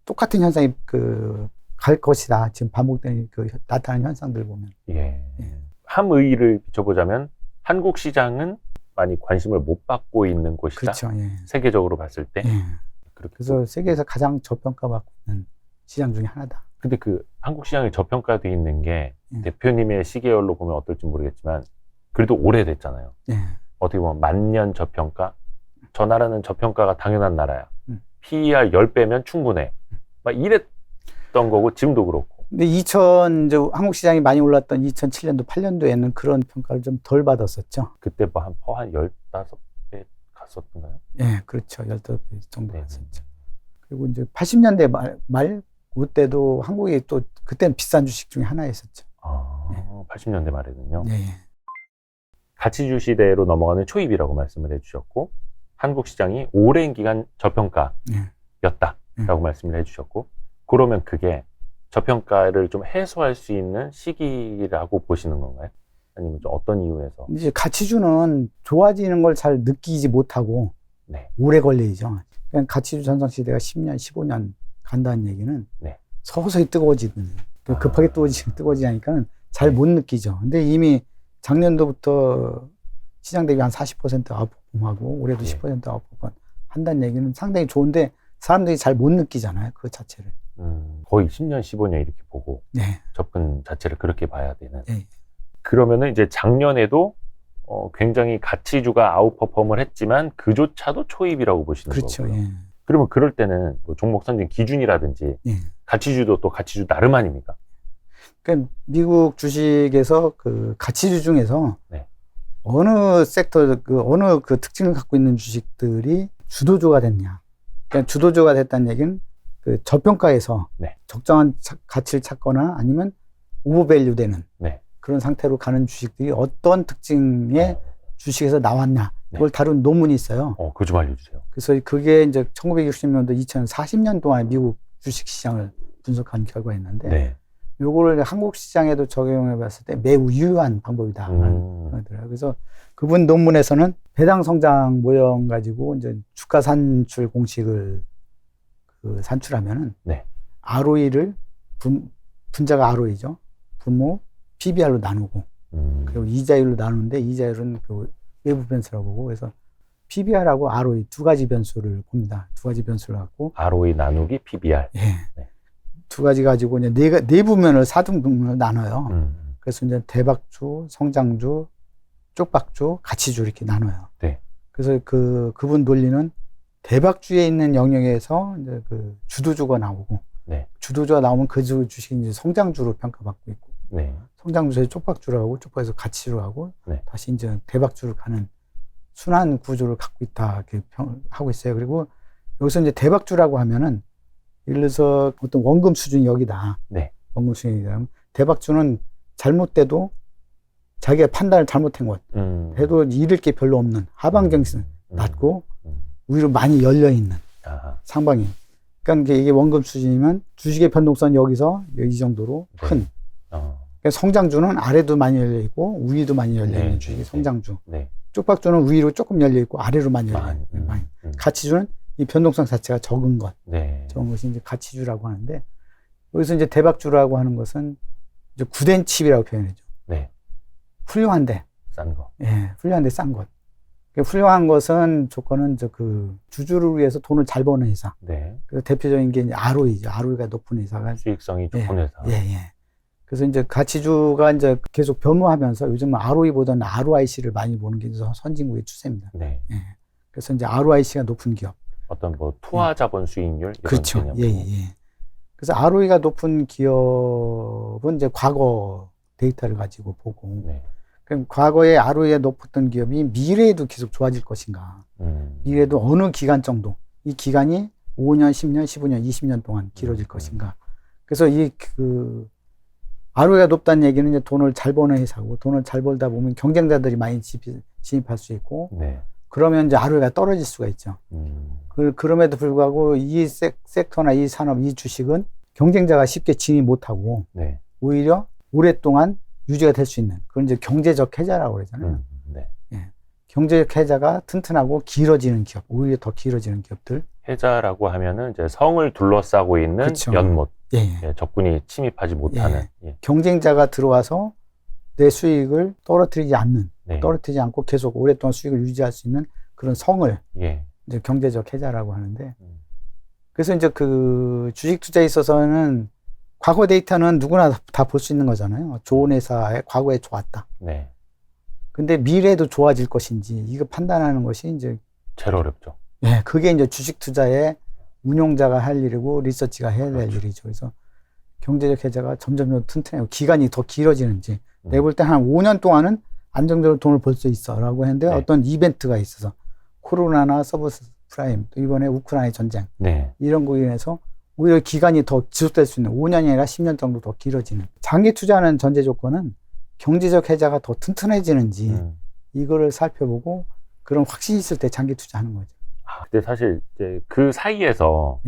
똑같은 현상이 갈 것이다. 지금 반복되는 나타나는 현상들 보면. 함의를 비춰보자면 한국 시장은 많이 관심을 못 받고 있는 곳이다. 그렇죠. 세계적으로 봤을 때. 그래서 세계에서 가장 저평가받고 있는 시장 중에 하나다. 근데 한국 시장이 저평가되어 있는 게 대표님의 시계열로 보면 어떨지 모르겠지만 그래도 오래됐잖아요. 어떻게 보면 1000년 저평가? 저 나라는 저평가가 당연한 나라야. PER 10배면 충분해. 막 이랬던 거고 지금도 그렇고. 근데 한국 시장이 많이 올랐던 2007년도, 8년도에는 그런 평가를 좀 덜 받았었죠. 그때 한 15배 갔었던가요? 그렇죠. 15배 정도 갔었죠. 그리고 이제 80년대 말 그때도 한국이 또 그때는 비싼 주식 중에 하나였었죠. 80년대 말에는요. 가치주 시대로 넘어가는 초입이라고 말씀을 해주셨고, 한국 시장이 오랜 기간 저평가였다라고 말씀을 해주셨고, 그러면 그게 저평가를 좀 해소할 수 있는 시기라고 보시는 건가요? 아니면 좀 어떤 이유에서? 이제 가치주는 좋아지는 걸 잘 느끼지 못하고 오래 걸리죠. 그냥 가치주 전성 시대가 10년, 15년 간다는 얘기는 서서히 뜨거워지는, 급하게 뜨거워지니까는 잘 못 느끼죠. 근데 이미 작년도부터 시장 대비 한 40% 아웃퍼폼하고 올해도 예. 10% 아웃퍼폼 한다는 얘기는 상당히 좋은데 사람들이 잘 못 느끼잖아요. 그 자체를. 거의 10년, 15년 이렇게 보고 네. 접근 자체를 그렇게 봐야 되는. 네. 그러면은 이제 작년에도 굉장히 가치주가 아웃퍼폼을 했지만 그조차도 초입이라고 보시는 그렇죠. 거고요. 예. 그러면 그럴 때는 뭐 종목 선진 기준이라든지 예. 가치주도 또 가치주 나름 아닙니까? 그러니까 미국 주식에서 그 가치주 중에서 네. 어느 섹터, 어느 그 특징을 갖고 있는 주식들이 주도주가 됐냐. 그러니까 주도주가 됐다는 얘기는 그 저평가에서 네. 적정한 가치를 찾거나 아니면 오버밸류 되는 네. 그런 상태로 가는 주식들이 어떤 특징의 주식에서 나왔냐. 그걸 다룬 논문이 있어요. 그거 좀 알려주세요. 그래서 그게 이제 1960년도, 2040년 동안 미국 주식 시장을 분석한 결과였는데, 네. 요거를 한국 시장에도 적용해 봤을 때 매우 유효한 방법이다. 그러더라고요. 그래서 그분 논문에서는 배당 성장 모형 가지고 이제 주가 산출 공식을 산출하면은, 네. ROE를 분자가 ROE죠. 분모 PBR로 나누고, 그리고 이자율로 나누는데 이자율은 그 외부 변수라고 보고, 그래서 PBR하고 ROE 두 가지 변수를 봅니다. 두 가지 변수를 갖고 ROE 나누기 PBR. 예. 네. 두 가지 가지고 이제 네 부면을 4등분을 나눠요. 그래서 이제 대박주, 성장주, 쪽박주, 가치주 이렇게 나눠요. 네. 그래서 그분 논리는 대박주에 있는 영역에서 이제 그 주도주가 나오고, 네. 주도주가 나오면 그 주식이 이제 성장주로 평가받고 있고, 네. 성장주에서 쪽박주로 하고, 쪽박에서 가치로 하고, 네. 다시 이제 대박주로 가는 순환 구조를 갖고 있다, 이렇게 하고 있어요. 그리고 여기서 이제 대박주라고 하면은, 예를 들어서 어떤 원금 수준이 여기다. 네. 원금 수준이 되면 대박주는 잘못돼도 자기가 판단을 잘못한 것. 해도 잃을 게 별로 없는 하방정신 낮고 위로 많이 열려있는 상방이. 그러니까 이게 원금 수준이면 주식의 변동성은 여기서 이 정도로 큰. 그러니까 성장주는 아래도 많이 열려있고 위도 많이 열려있는 주식이 성장주. 네. 쪽박주는 위로 조금 열려있고 아래로 많이 열려있는. 가치주는 이 변동성 자체가 적은 것. 네. 적은 것이 이제 가치주라고 하는데, 여기서 이제 대박주라고 하는 것은 이제 구된 칩이라고 표현하죠. 네. 훌륭한데. 싼 거. 예, 훌륭한데 싼 것. 그러니까 훌륭한 것은 조건은 주주를 위해서 돈을 잘 버는 회사. 네. 그래서 대표적인 게 이제 ROE죠. ROE가 높은 회사가. 수익성이 좋은 회사. 예. 그래서 이제 가치주가 이제 계속 변모하면서 요즘은 ROE보다는 ROIC를 많이 보는 게 선진국의 추세입니다. 네. 예. 그래서 이제 ROIC가 높은 기업. 어떤 뭐 투하 자본 수익률 이런 그렇죠. 개념. 예. 그래서 ROE가 높은 기업은 이제 과거 데이터를 가지고 보고, 네. 그럼 과거에 ROE가 높았던 기업이 미래에도 계속 좋아질 것인가? 미래에도 어느 기간 정도, 이 기간이 5년, 10년, 15년, 20년 동안 길어질 것인가? 그래서 ROE가 높다는 얘기는 이제 돈을 잘 버는 회사고, 돈을 잘 벌다 보면 경쟁자들이 많이 진입할 수 있고, 네. 그러면 이제 ROE가 떨어질 수가 있죠. 그럼에도 불구하고 이 섹터나 이 산업, 이 주식은 경쟁자가 쉽게 진입 못하고, 네. 오히려 오랫동안 유지가 될 수 있는, 그건 이제 경제적 해자라고 그러잖아요. 네. 예. 경제적 해자가 튼튼하고 길어지는 기업, 오히려 더 길어지는 기업들. 해자라고 하면은 이제 성을 둘러싸고 있는 그쵸. 연못. 예. 예, 적군이 침입하지 못하는. 예. 경쟁자가 들어와서 내 수익을 떨어뜨리지 않는, 네. 떨어뜨리지 않고 계속 오랫동안 수익을 유지할 수 있는 그런 성을 예. 이제 경제적 해자라고 하는데, 그래서 이제 그 주식 투자에 있어서는 과거 데이터는 누구나 다 볼 수 있는 거잖아요. 좋은 회사에 과거에 좋았다. 네. 근데 미래에도 좋아질 것인지 이거 판단하는 것이 이제 제일 어렵죠. 예, 그게 이제 주식 투자의 운용자가 할 일이고 리서치가 해야 될 그렇죠. 일이죠. 그래서 경제적 해자가 점점 튼튼해요. 기간이 더 길어지는지. 내가 볼 때 한 5년 동안은 안정적으로 돈을 벌 수 있어라고 했는데, 네. 어떤 이벤트가 있어서 코로나나 서브프라임, 또 이번에 우크라이나 전쟁, 네. 이런 거로 인해서 오히려 기간이 더 지속될 수 있는 5년이 아니라 10년 정도 더 길어지는, 장기 투자하는 전제 조건은 경제적 해자가 더 튼튼해지는지 이거를 살펴보고 그런 확신이 있을 때 장기 투자하는 거죠. 근데 사실 이제 그 사이에서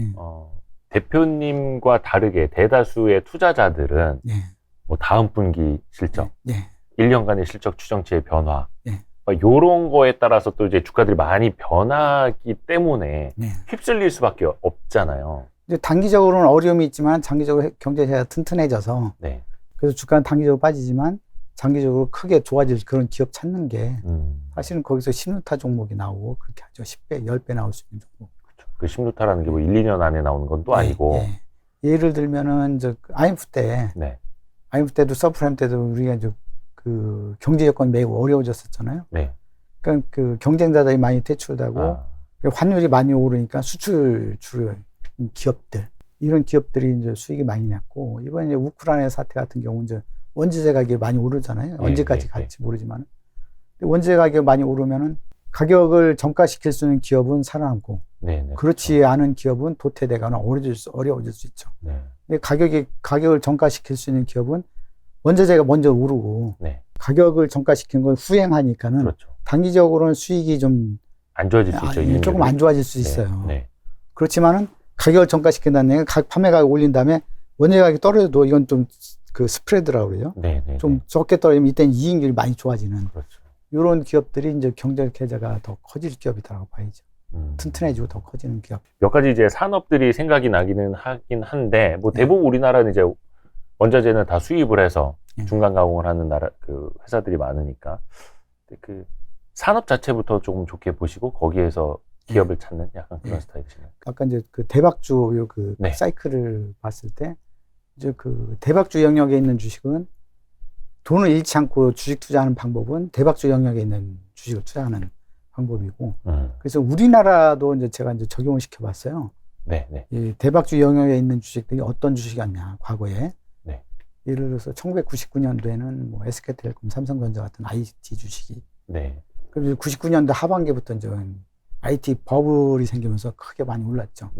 대표님과 다르게 대다수의 투자자들은 뭐 다음 분기 실적, 1년간의 실적 추정치의 변화, 요런 거에 따라서 또 이제 주가들이 많이 변하기 때문에 휩쓸릴 수밖에 없잖아요. 이제 단기적으로는 어려움이 있지만 장기적으로 경제가 튼튼해져서 그래서 주가는 단기적으로 빠지지만 장기적으로 크게 좋아질 그런 기업 찾는 게 사실은 거기서 신루타 종목이 나오고 그렇게 하죠. 10배, 10배 나올 수 있는 종목. 그 신루타라는 게 뭐 1, 2년 안에 나오는 건 또 아니고. 예를 들면은 IMF 때, 네. IMF 때도 서프라임 때도 우리가 이제 그 경제 여건이 매우 어려워졌었잖아요. 네. 그러니까 그 경쟁자들이 많이 퇴출되고 환율이 많이 오르니까 수출 주로 기업들 이런 기업들이 이제 수익이 많이 났고 이번 이제 우크라이나 사태 같은 경우 이제 원재재 가격이 많이 오르잖아요. 언제까지 갈지 모르지만 원재재 가격이 많이 오르면은 가격을 정가시킬 수 있는 기업은 살아남고 그렇지 않은 기업은 도태되거나 어려워질 수 있죠. 근데 가격을 정가시킬 수 있는 기업은 원재재가 먼저 오르고 가격을 정가시키는 건 후행하니까는 그렇죠. 단기적으로는 수익이 좀 안 좋아질 수 있죠. 조금 안 좋아질 수 있어요. 그렇지만은 가격을 정가시킨다는 얘기는 판매 가격 올린 다음에 원재 가격이 떨어져도 이건 좀 그 스프레드라고 그러죠. 좀 적게 떨어지면 이때는 이익률이 많이 좋아지는 이런 기업들이 이제 경제 계좌가 더 커질 기업이라고 봐야죠. 튼튼해지고 더 커지는 기업. 몇 가지 이제 산업들이 생각이 나기는 하긴 한데 뭐 대부분 우리나라는 이제 원자재는 다 수입을 해서 중간 가공을 하는 그 회사들이 많으니까 그 산업 자체부터 조금 좋게 보시고 거기에서 기업을 찾는 약간 그런 스타일이시네요. 아까 이제 그 대박주 그 사이클을 봤을 때 이제 그 대박주 영역에 있는 주식은 돈을 잃지 않고 주식 투자하는 방법은 대박주 영역에 있는 주식을 투자하는 방법이고 그래서 우리나라도 이제 제가 이제 적용을 시켜봤어요. 이 대박주 영역에 있는 주식들이 어떤 주식이었냐 과거에 예를 들어서 1999년도에는 뭐 SK텔레콤, 삼성전자 같은 IT 주식이 그리고 99년도 하반기부터 이제 IT 버블이 생기면서 크게 많이 올랐죠.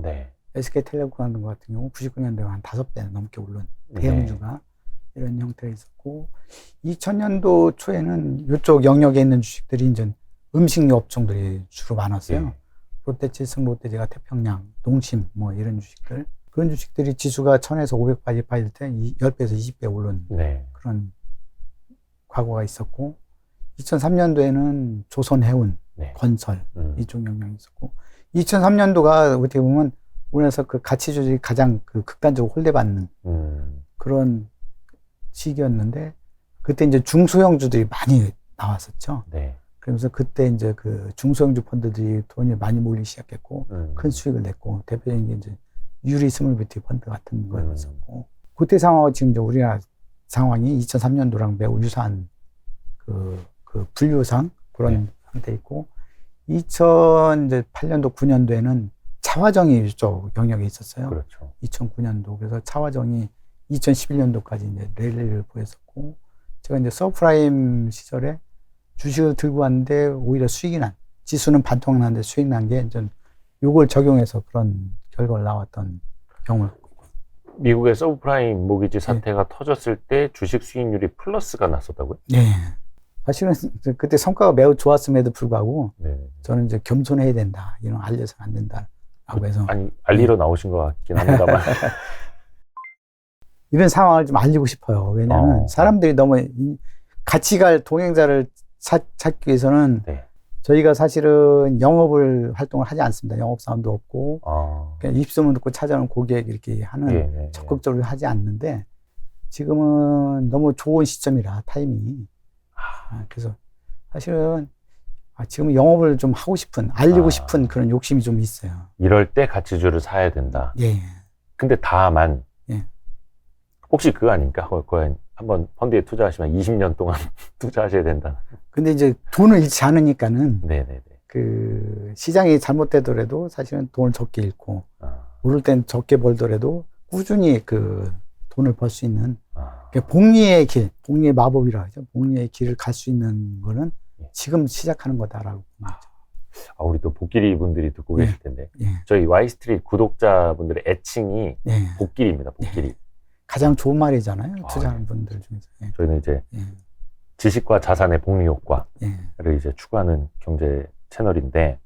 SK텔레콤 같은 경우 99년도에 한 5배 넘게 오른 대형주가 이런 형태가 있었고 2000년도 초에는 이쪽 영역에 있는 주식들이 이제 음식료 업종들이 주로 많았어요. 롯데칠성, 롯데제과, 태평양, 농심 뭐 이런 주식들 그런 주식들이 지수가 1000에서 500까지 빠질 때 10배에서 20배 오른 그런 과거가 있었고 2003년도에는 조선해운, 건설 이쪽 영역이 있었고 2003년도가 어떻게 보면 우리나라에서 그 가치 조직이 가장 그 극단적으로 홀대받는 그런 시기였는데 그때 이제 중소형주들이 많이 나왔었죠. 그러면서 그때 이제 그 중소형주 펀드들이 돈이 많이 몰리기 시작했고 큰 수익을 냈고 대표적인 게 이제 유리 스몰비티 펀드 같은 거였었고 그때 상황하고 지금 이제 우리나라 상황이 2003년도랑 매우 유사한 그 분류상 그런 상태 있고 2008년도 9년도에는 차화정이 이쪽 영역에 있었어요. 2009년도 그래서 차화정이 2011년도까지 이제 랠리를 보였었고 제가 이제 서프라임 시절에 주식을 들고 왔는데 오히려 수익이 난 지수는 반토막 났는데 수익 난 게 전 요걸 적용해서 그런 결과가 나왔던 경우. 미국의 서브프라임 모기지 사태가 터졌을 때 주식 수익률이 플러스가 났었다고요? 사실은 그때 성과가 매우 좋았음에도 불구하고 저는 이제 겸손해야 된다. 이런 알려서는 안 된다라고 해서 아니 알리러 나오신 것 같긴 합니다만 이런 상황을 좀 알리고 싶어요. 왜냐하면 사람들이 너무 같이 갈 동행자를 찾기 위해서는 저희가 사실은 영업을 활동을 하지 않습니다. 영업사원도 없고 그냥 입소문 듣고 찾아오는 고객 이렇게 하는 적극적으로 하지 않는데 지금은 너무 좋은 시점이라 타이밍이 그래서 사실은 지금 영업을 좀 하고 싶은 알리고 싶은 그런 욕심이 좀 있어요. 이럴 때 가치주를 사야 된다. 근데 다만 혹시 그거 아닙니까? 그거 한번 펀드에 투자하시면 20년 동안 투자하셔야 된다. 근데 이제 돈을 잃지 않으니까는 그 시장이 잘못되더라도 사실은 돈을 적게 잃고 오를 땐 적게 벌더라도 꾸준히 그 돈을 벌 수 있는 복리의 길, 복리의 마법이라 하죠. 복리의 길을 갈 수 있는 거는 지금 시작하는 거다라고 봅니다. 우리 또 복길이 분들이 듣고 계실 텐데 저희 Y스트릿 구독자분들의 애칭이 복길입니다. 복길이. 가장 좋은 말이잖아요. 투자하는 분들 중에서. 저희는 이제 지식과 자산의 복리 효과를 이제 추구하는 경제 채널인데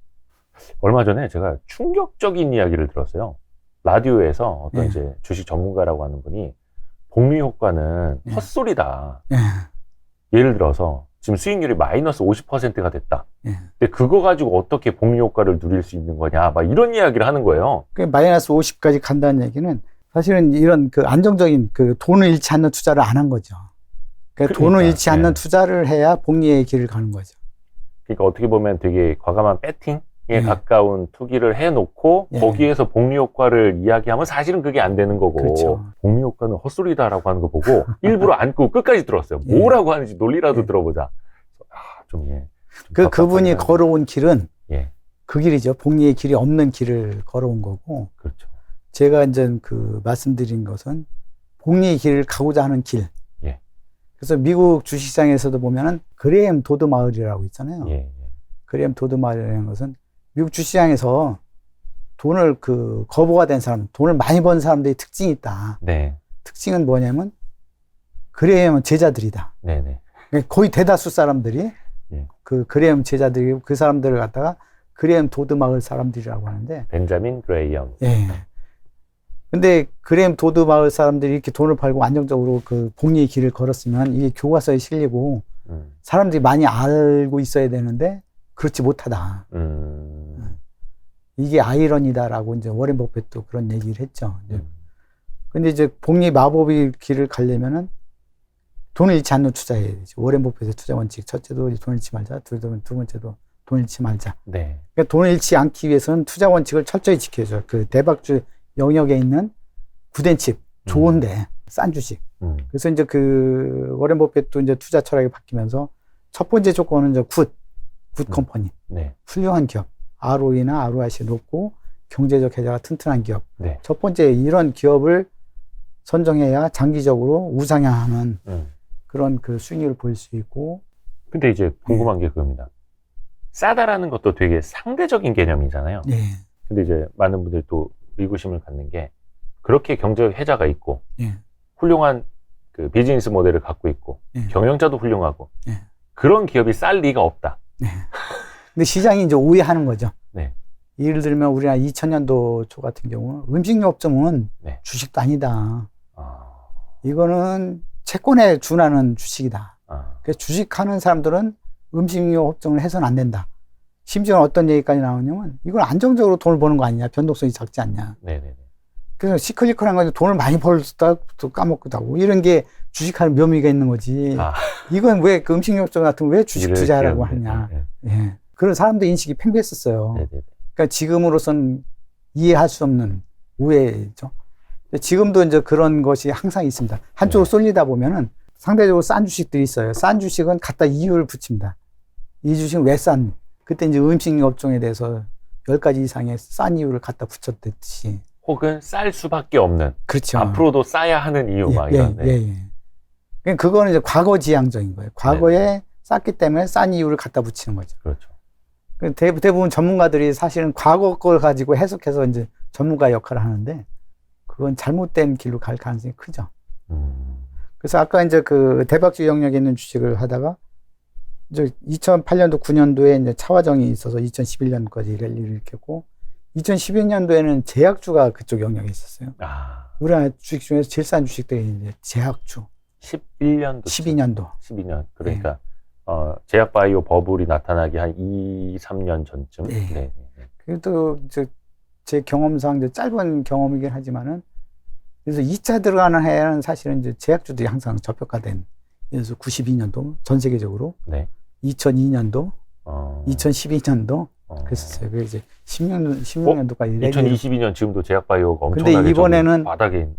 얼마 전에 제가 충격적인 이야기를 들었어요. 라디오에서 어떤 이제 주식 전문가라고 하는 분이 복리 효과는 헛소리다. 예를 들어서 지금 수익률이 마이너스 50%가 됐다. 근데 그거 가지고 어떻게 복리 효과를 누릴 수 있는 거냐, 막 이런 이야기를 하는 거예요. 그 마이너스 50까지 간다는 얘기는 사실은 이런 그 안정적인 그 돈을 잃지 않는 투자를 안 한 거죠. 그러니까 돈을 잃지 않는 투자를 해야 복리의 길을 가는 거죠. 그러니까 어떻게 보면 되게 과감한 배팅에 가까운 투기를 해놓고 거기에서 복리 효과를 이야기하면 사실은 그게 안 되는 거고 그렇죠. 복리 효과는 헛소리다라고 하는 거 보고 일부러 안고 끝까지 들었어요. 뭐라고 하는지 논리라도 들어보자. 그분이 걸어온 길은 예. 그 길이죠. 복리의 길이 없는 길을 걸어온 거고. 그렇죠. 제가 이제 그 말씀드린 것은 복리의 길을 가고자 하는 길. 예. 그래서 미국 주식시장에서도 보면은 그레햄 도드 마을이라고 있잖아요. 예. 그레햄 도드 마을이라는 것은 미국 주식시장에서 돈을 그 거부가 된 사람, 돈을 많이 번 사람들이 특징이 있다. 네. 특징은 뭐냐면 그레햄 제자들이다. 네네. 거의 대다수 사람들이 그 그레햄 제자들이 그 사람들을 갖다가 그레햄 도드 마을 사람들이라고 하는데 벤자민 그레이엄. 예. 근데 그레햄 도드 마을 사람들이 이렇게 돈을 벌고 안정적으로 그 복리의 길을 걸었으면 이게 교과서에 실리고 사람들이 많이 알고 있어야 되는데 그렇지 못하다. 이게 아이러니다라고 이제 워렌 버핏도 그런 얘기를 했죠. 근데 이제 복리 마법의 길을 가려면은 돈을 잃지 않는 투자해야 되죠. 워렌 버핏의 투자 원칙. 첫째도 돈을 잃지 말자. 두 번째도 돈을 잃지 말자. 네. 그러니까 돈을 잃지 않기 위해서는 투자 원칙을 철저히 지켜야죠. 그 대박주 영역에 있는 구덴칩, 좋은데 싼 주식. 그래서 이제 그 워렌 버핏도 이제 투자 철학이 바뀌면서 첫 번째 조건은 이제 굿 컴퍼니. 네. 훌륭한 기업. ROE나 ROIC 높고 경제적 해자가 튼튼한 기업. 네. 첫 번째 이런 기업을 선정해야 장기적으로 우상향하는 그런 그 수익률을 볼 수 있고. 근데 이제 궁금한 게 그겁니다. 싸다라는 것도 되게 상대적인 개념이잖아요. 예. 근데 이제 많은 분들이 또 의구심을 갖는 게 그렇게 경제적 해자가 있고 훌륭한 그 비즈니스 모델을 갖고 있고 경영자도 훌륭하고 그런 기업이 쌀 리가 없다. 근데 시장이 이제 오해하는 거죠. 네. 예를 들면 우리나라 2000년도 초 같은 경우는 음식료 업종은 주식도 아니다. 이거는 채권에 준하는 주식이다. 그래서 주식하는 사람들은 음식료 업종을 해서는 안 된다. 심지어 어떤 얘기까지 나오냐면 이건 안정적으로 돈을 버는 거 아니냐. 변동성이 작지 않냐. 네네네. 그래서 시끌리끌한 거지 돈을 많이 벌다 또 까먹기도 하고 이런 게 주식하는 묘미가 있는 거지. 이건 왜 그 음식료 업종 같은 거 왜 주식 투자라고 하냐. 예. 그런 사람들 인식이 팽배했었어요. 그러니까 지금으로선 이해할 수 없는 우회죠. 지금도 이제 그런 것이 항상 있습니다. 한쪽으로 쏠리다 보면은 상대적으로 싼 주식들이 있어요. 싼 주식은 갖다 이유를 붙입니다. 이 주식은 왜 싼? 그때 이제 음식 업종에 대해서 10가지 이상의 싼 이유를 갖다 붙였듯이. 혹은 쌀 수밖에 없는. 그렇죠. 앞으로도 싸야 하는 이유, 막 이런. 그러니까 그거는 이제 과거 지향적인 거예요. 과거에 쌌기 때문에 싼 이유를 갖다 붙이는 거죠. 그렇죠. 대부분 전문가들이 사실은 과거 걸 가지고 해석해서 이제 전문가 역할을 하는데 그건 잘못된 길로 갈 가능성이 크죠. 그래서 아까 이제 그 대박주 영역에 있는 주식을 하다가 이제 2008년도 9년도에 이제 차화정이 있어서 2011년까지 랠리를 일으켰고 2012년도에는 제약주가 그쪽 영역에 있었어요. 우리나라 주식 중에서 제일 싼 주식들이 이제 제약주. 12년도. 그러니까 제약바이오 버블이 나타나기 한 2, 3년 전쯤. 네. 그래도 제 경험상 이제 짧은 경험이긴 하지만은 그래서 2차 들어가는 해에는 사실은 이제 제약주들이 항상 저평가된. 그래서 92년도 전 세계적으로, 2002년도, 2012년도 그랬었어요. 그래서 이제 16년도까지. 2022년 지금도 제약바이오가 엄청나게 근데 이번에는 바닥에.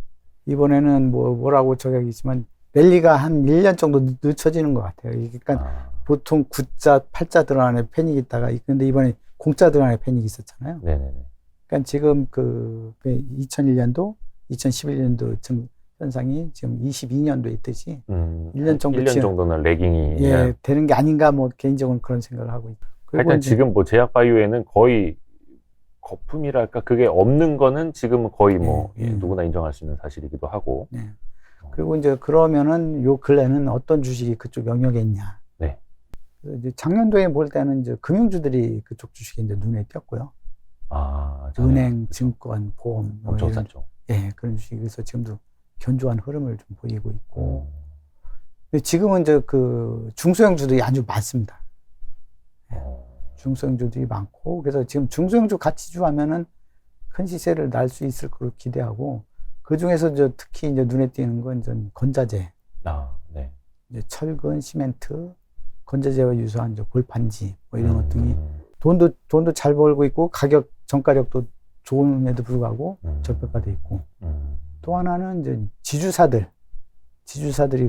이번에는 뭐라고 저기하겠지만 랠리가 한 1년 정도 늦춰지는 것 같아요. 그러니까 보통 9자, 8자 들어가는 패닉이 있다가 근데 이번에 공짜 들어가는 패닉이 있었잖아요. 네네네. 그러니까 지금 그 2001년도, 2011년도 현상이 지금 22년도에 있듯이 1년 정도 1년 정도는 레깅이 되는 게 아닌가 뭐 개인적으로 그런 생각을 하고 있고. 하여튼 지금 뭐 제약바이오에는 거의 거품이랄까 그게 없는 거는 지금은 거의 뭐 누구나 인정할 수 있는 사실이기도 하고. 그리고 이제 그러면은 요 근래는 어떤 주식이 그쪽 영역에 있냐. 그래서 이제 작년도에 볼 때는 이제 금융주들이 그쪽 주식이 이제 눈에 띄었고요. 은행, 증권, 보험 엄청 쌌죠. 그런 주식이 그래서 지금도 견조한 흐름을 좀 보이고 있고. 근데 지금은 이제 그 중소형주들이 아주 많습니다. 중소형주들이 많고 그래서 지금 중소형주 가치주 하면은 큰 시세를 날 수 있을 거로 기대하고 그 중에서 특히 이제 눈에 띄는 건 전 건자재, 네. 이제 철근, 시멘트, 건자재와 유사한 이제 골판지 뭐 이런 것 등이 돈도 잘 벌고 있고 정가력도 좋음에도 불구하고 저평가돼 있고 또 하나는 이제 지주사들이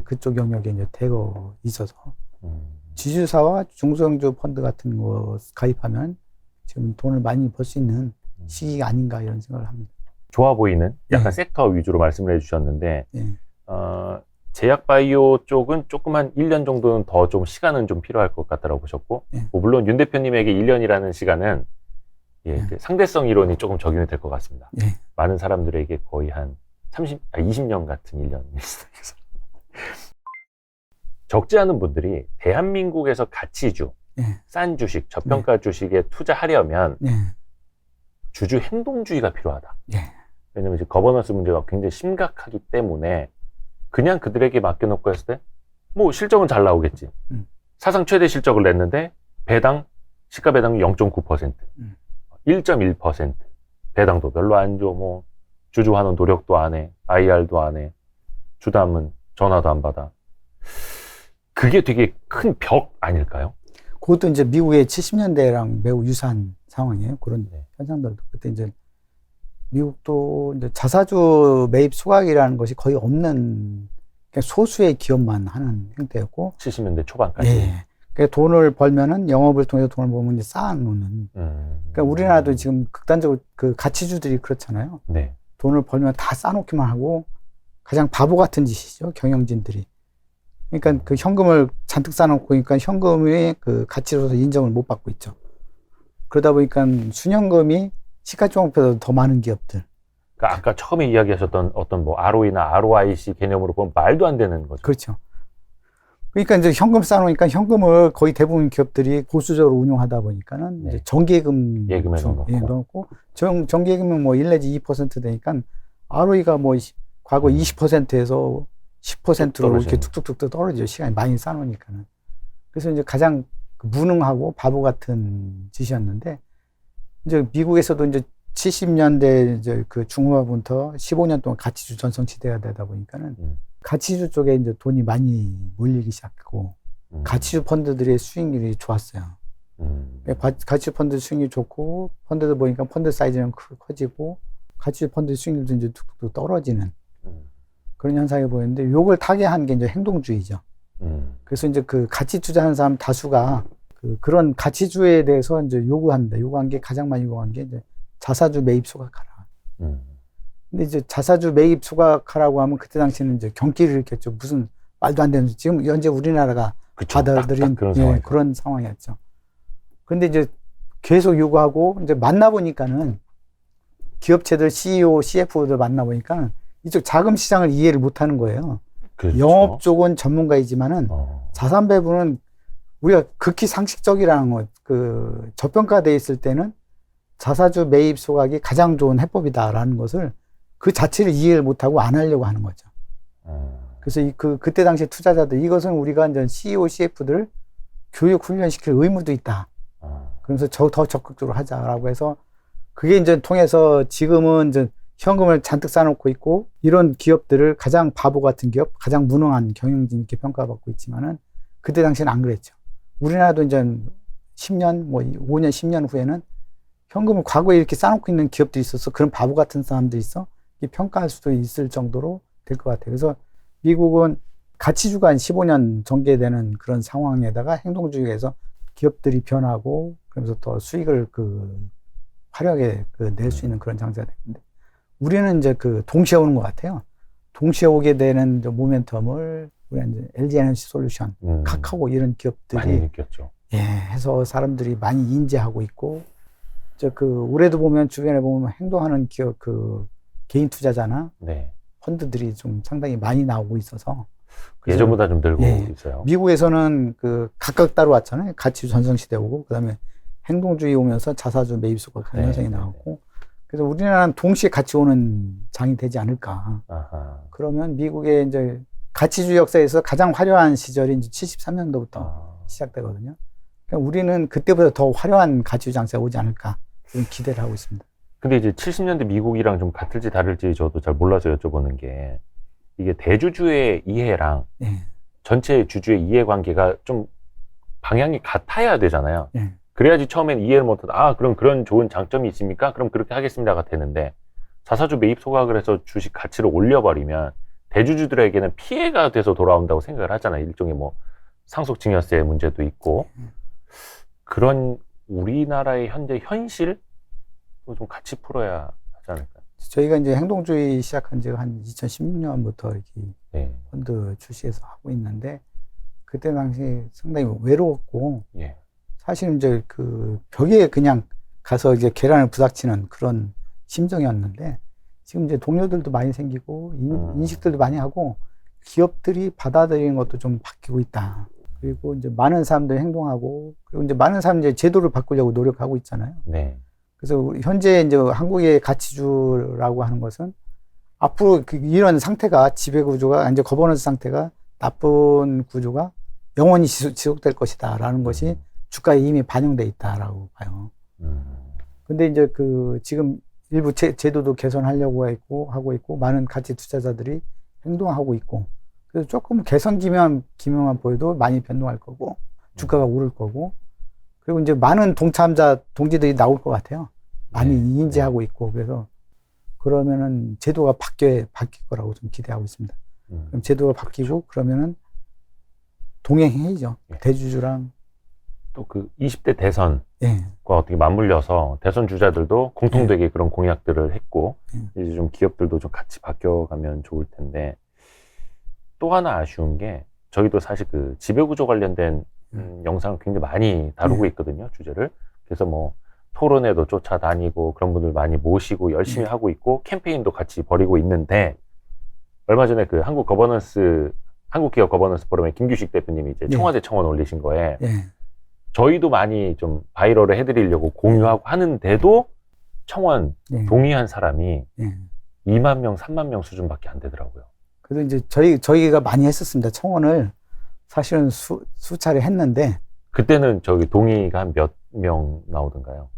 그쪽 영역에 이제 대거 있어서 지주사와 중소형주 펀드 같은 거 가입하면 지금 돈을 많이 벌 수 있는 시기가 아닌가 이런 생각을 합니다. 좋아 보이는 약간 네. 섹터 위주로 말씀을 해주셨는데 네. 제약 바이오 쪽은 조금 한 1년 정도는 더 좀 시간은 좀 필요할 것 같다고 보셨고 네. 뭐 물론 윤 대표님에게 1년이라는 시간은 네. 그 상대성 이론이 조금 적용이 될 것 같습니다. 네. 많은 사람들에게 거의 한 20년 같은 1년일 수도 있어요. 적지 않은 분들이 대한민국에서 가치주, 네. 싼 주식, 저평가 주식에 투자하려면 네. 주주 행동주의가 필요하다. 네. 왜냐면 이제 거버넌스 문제가 굉장히 심각하기 때문에 그냥 그들에게 맡겨놓고 했을 때 뭐 실적은 잘 나오겠지. 사상 최대 실적을 냈는데 시가 배당이 0.9%, 1.1%. 배당도 별로 안 줘. 뭐 주주환원 노력도 안 해. IR도 안 해. 주담은 전화도 안 받아. 그게 되게 큰 벽 아닐까요? 그것도 이제 미국의 70년대랑 매우 유사한 상황이에요. 그런 네. 현상들도. 그때 이제 미국도 이제 자사주 매입 수각이라는 것이 거의 없는 그냥 소수의 기업만 하는 형태였고. 70년대 초반까지. 예. 그러니까 돈을 벌면은 영업을 통해서 돈을 벌면 이제 쌓아놓는. 그러니까 우리나라도 지금 극단적으로 그 가치주들이 그렇잖아요. 네. 돈을 벌면 다 쌓아놓기만 하고 가장 바보 같은 짓이죠. 경영진들이. 그러니까 그 현금을 잔뜩 쌓아놓고 그러니까 현금의 그 가치로서 인정을 못 받고 있죠. 그러다 보니까 순현금이 시가총액보다 더 많은 기업들. 그러니까 아까 처음에 이야기하셨던 어떤 뭐 ROE나 ROIC 개념으로 보면 말도 안 되는 거죠. 그렇죠. 그러니까 이제 현금 쌓아놓으니까 현금을 거의 대부분 기업들이 보수적으로 운용하다 보니까는 네. 이제 정기예금 예금에 넣어놓고. 정기예금은 뭐 1 내지 2% 되니까 ROE가 뭐 과거 20%에서 10%로 이렇게 툭툭툭 떨어지죠. 시간이 많이 쌓아놓으니까는. 그래서 이제 가장 무능하고 바보 같은 짓이었는데 이제 미국에서도 이제 70년대 이제 그 중후반부터 15년 동안 가치주 전성시대가 되다 보니까는 가치주 쪽에 이제 돈이 많이 몰리기 시작했고 가치주 펀드들의 수익률이 좋았어요. 가치주 펀드 수익률이 좋고 펀드도 보니까 펀드 사이즈는 커지고 가치주 펀드 수익률도 이제 툭툭 떨어지는 그런 현상이 보이는데 요걸 타개한 게 이제 행동주의죠. 그래서 이제 그 가치 투자하는 사람 다수가 그런 가치주에 대해서 이제 요구한 게 가장 많이 요구한 게 이제 자사주 매입 수각하라. 근데 이제 자사주 매입 수각하라고 하면 그때 당시에는 이제 경기를 일으켰죠. 무슨 말도 안 되는, 지금 현재 우리나라가 그쵸, 받아들인 그런, 그런 상황이었죠. 근데 이제 계속 요구하고 이제 만나보니까는 기업체들 CEO, CFO들 만나보니까 이쪽 자금 시장을 이해를 못 하는 거예요. 그렇죠. 영업 쪽은 전문가이지만은 자산 배분은 우리가 극히 상식적이라는 것, 그 저평가돼 있을 때는 자사주 매입 소각이 가장 좋은 해법이다라는 것을 그 자체를 이해를 못하고 안 하려고 하는 거죠. 그래서 그때 당시 투자자들 이것은 우리가 이제 CEO, CF들 교육 훈련시킬 의무도 있다. 그러면서 더 적극적으로 하자라고 해서 그게 이제 통해서 지금은 이제 현금을 잔뜩 쌓아놓고 있고 이런 기업들을 가장 바보 같은 기업, 가장 무능한 경영진 이렇게 평가받고 있지만은 그때 당시에는 안 그랬죠. 우리나라도 이제 10년, 뭐 5년, 10년 후에는 현금을 과거에 이렇게 쌓아놓고 있는 기업들이 있어서 그런 바보 같은 사람들이 있어 평가할 수도 있을 정도로 될 것 같아요. 그래서 미국은 가치주가 한 15년 전개되는 그런 상황에다가 행동주의에서 기업들이 변하고 그러면서 더 수익을 화려하게 낼 수 있는 그런 장세가 되는데 우리는 이제 동시에 오는 것 같아요. 동시에 오게 되는 모멘텀을 우리는 이제 LG 에너지 솔루션, 카카오 이런 기업들이 많이 느꼈죠. 예, 해서 사람들이 많이 인지하고 있고 올해도 보면 주변에 보면 행동하는 기업 개인 투자자나 네. 펀드들이 좀 상당히 많이 나오고 있어서 예전보다 좀 늘고 있어요. 미국에서는 각각 따로 왔잖아요. 가치주 전성시대 오고 그다음에 행동주의 오면서 자사주 매입수가 그런 현상이 나왔고 그래서 우리나라는 동시에 같이 오는 장이 되지 않을까. 아하. 그러면 미국의 이제 가치주 역사에서 가장 화려한 시절이 이제 73년도부터 시작되거든요. 그러니까 우리는 그때보다 더 화려한 가치주 장세가 오지 않을까. 그런 기대를 하고 있습니다. 근데 이제 70년대 미국이랑 좀 같을지 다를지 저도 잘 몰라서 여쭤보는 게 이게 대주주의 이해랑 예. 전체 주주의 이해관계가 좀 방향이 같아야 되잖아요. 예. 그래야지 처음엔 이해를 못하다. 그럼 그런 좋은 장점이 있습니까? 그럼 그렇게 하겠습니다가 되는데 자사주 매입 소각을 해서 주식 가치를 올려버리면 대주주들에게는 피해가 돼서 돌아온다고 생각을 하잖아요. 일종의 뭐 상속증여세 문제도 있고 그런 우리나라의 현재 현실도 좀 같이 풀어야 하지 않을까요? 저희가 이제 행동주의 시작한 지가 한 2016년부터 이렇게 네. 펀드 출시해서 하고 있는데 그때 당시 상당히 외로웠고 예. 사실은 이제 그 벽에 그냥 가서 이제 계란을 부닥치는 그런 심정이었는데 지금 이제 동료들도 많이 생기고 인식들도 많이 하고 기업들이 받아들이는 것도 좀 바뀌고 있다. 그리고 이제 많은 사람들이 행동하고 그리고 이제 많은 사람들이 제도를 바꾸려고 노력하고 있잖아요. 네. 그래서 현재 이제 한국의 가치주라고 하는 것은 앞으로 이런 상태가 지배구조가 이제 거버넌스 상태가 나쁜 구조가 영원히 지속될 것이다라는 것이 주가에 이미 반영돼 있다라고 봐요. 근데 이제 그 지금 일부 제도도 개선하려고 하고 있고 많은 가치 투자자들이 행동하고 있고 그래서 조금 개선 기명만 보여도 많이 변동할 거고 주가가 오를 거고 그리고 이제 많은 동지들이 나올 것 같아요. 많이 인지하고 있고 그래서 그러면은 제도가 바뀔 거라고 좀 기대하고 있습니다. 그럼 제도가 바뀌고 그러면은 동행해야죠. 대주주랑 또 그 20대 대선과 예. 어떻게 맞물려서 대선 주자들도 공통되게 그런 공약들을 했고 이제 좀 기업들도 좀 같이 바뀌어가면 좋을 텐데 또 하나 아쉬운 게 저희도 사실 그 지배구조 관련된 영상을 굉장히 많이 다루고 있거든요. 주제를. 그래서 뭐 토론회도 쫓아다니고 그런 분들 많이 모시고 열심히 하고 있고 캠페인도 같이 벌이고 있는데 얼마 전에 그 한국기업 거버넌스 포럼의 김규식 대표님이 이제 청와대 청원 올리신 거에 저희도 많이 좀 바이럴을 해드리려고 공유하고 하는데도 청원 동의한 사람이 2만 명, 3만 명 수준밖에 안 되더라고요. 그래서 이제 저희가 많이 했었습니다. 청원을 사실은 수차례 했는데 그때는 저기 동의가 한 몇 명 나오던가요?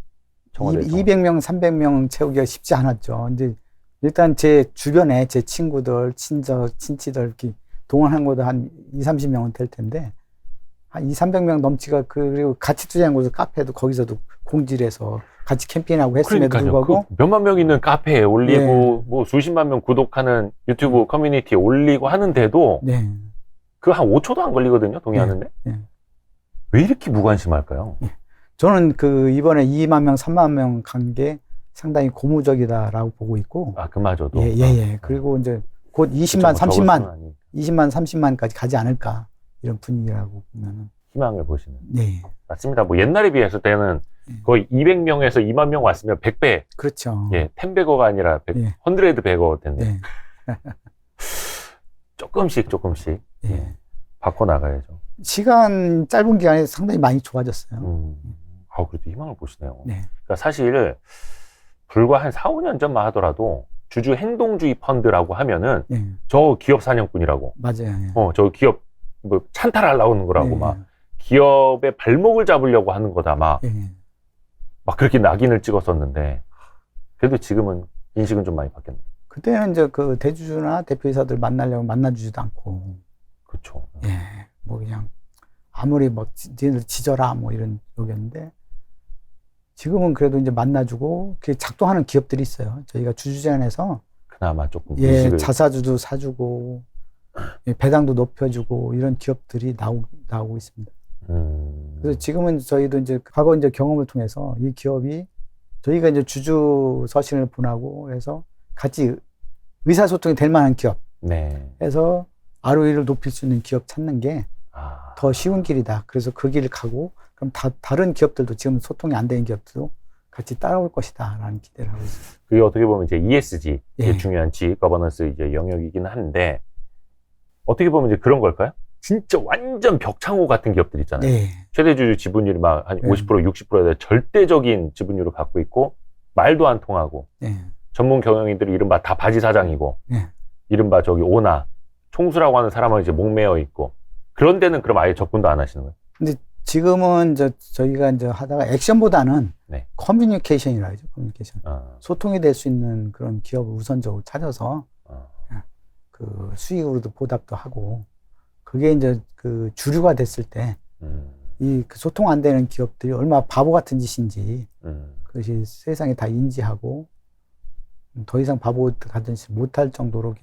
200명, 300명 채우기가 쉽지 않았죠. 이제 일단 제 주변에 제 친구들, 친치들 이렇게 동원한 것도 한 30명은 될 텐데 한 300명 넘치가 그리고 같이 투자한 곳에서 카페도 거기서도 공지를 해서 같이 캠페인하고 했음에도 불구하고 그 몇만 명 있는 카페에 올리고 뭐 수십만 명 구독하는 유튜브 커뮤니티에 올리고 하는데도 그 한 5초도 안 걸리거든요. 동의하는데. 왜 이렇게 무관심할까요? 저는 그 이번에 2만 명, 3만 명 간 게 상당히 고무적이다라고 보고 있고. 아, 그마저도. 그리고 이제 곧 20만, 30만까지 가지 않을까. 이런 분위기라고 보면은. 희망을 보시는. 네. 맞습니다. 뭐 옛날에 비했을 때는 거의 200명에서 2만 명 왔으면 100배. 그렇죠. 10배거가 아니라 100배거 텐데. 조금씩 바꿔나가야죠. 시간 짧은 기간에 상당히 많이 좋아졌어요. 그래도 희망을 보시네요. 그러니까 사실 불과 한 4, 5년 전만 하더라도 주주 행동주의 펀드라고 하면은 저 기업 사냥꾼이라고. 맞아요. 저 기업 뭐 찬탈하려고 하는 거라고 막 기업의 발목을 잡으려고 하는 거다 막 그렇게 낙인을 찍었었는데 그래도 지금은 인식은 좀 많이 바뀌었네요. 그때는 이제 그 대주주나 대표이사들 만나려고 만나주지도 않고. 그렇죠. 뭐 그냥 아무리 뭐 니들 지져라 뭐 이런 욕이었는데 지금은 그래도 이제 만나주고 그게 작동하는 기업들이 있어요. 저희가 주주제안에서 그나마 조금 자사주도 사주고 배당도 높여주고 이런 기업들이 나오고 있습니다. 그래서 지금은 저희도 이제 과거 이제 경험을 통해서 이 기업이 저희가 이제 주주 서신을 보내고 해서 같이 의사소통이 될 만한 기업 해서 ROE를 높일 수 있는 기업 찾는 게 더 쉬운 길이다. 그래서 그 길을 가고 그럼 다른 기업들도 지금 소통이 안 되는 기업들도 같이 따라올 것이다 라는 기대를 하고 있습니다. 그게 어떻게 보면 이제 ESG 중요한 G 거버넌스 이제 영역이긴 한데 어떻게 보면 이제 그런 걸까요? 진짜 완전 벽창호 같은 기업들 있잖아요. 최대주주 지분율이 막 한 50%, 60%에 절대적인 지분율을 갖고 있고 말도 안 통하고 전문 경영인들이 이른바 다 바지 사장이고 이른바 저기 오나 총수라고 하는 사람은 이제 목매어 있고 그런 데는 그럼 아예 접근도 안 하시는 거예요? 근데 지금은 저희가 이제 하다가 액션보다는 네. 커뮤니케이션이라 하죠. 커뮤니케이션. 아, 소통이 될 수 있는 그런 기업을 우선적으로 찾아서 그 수익으로도 보답도 하고, 그게 이제 그 주류가 됐을 때 이 그 소통 안 되는 기업들이 얼마나 바보 같은 짓인지 그것이 세상에 다 인지하고 더 이상 바보 같은 짓 못할 정도로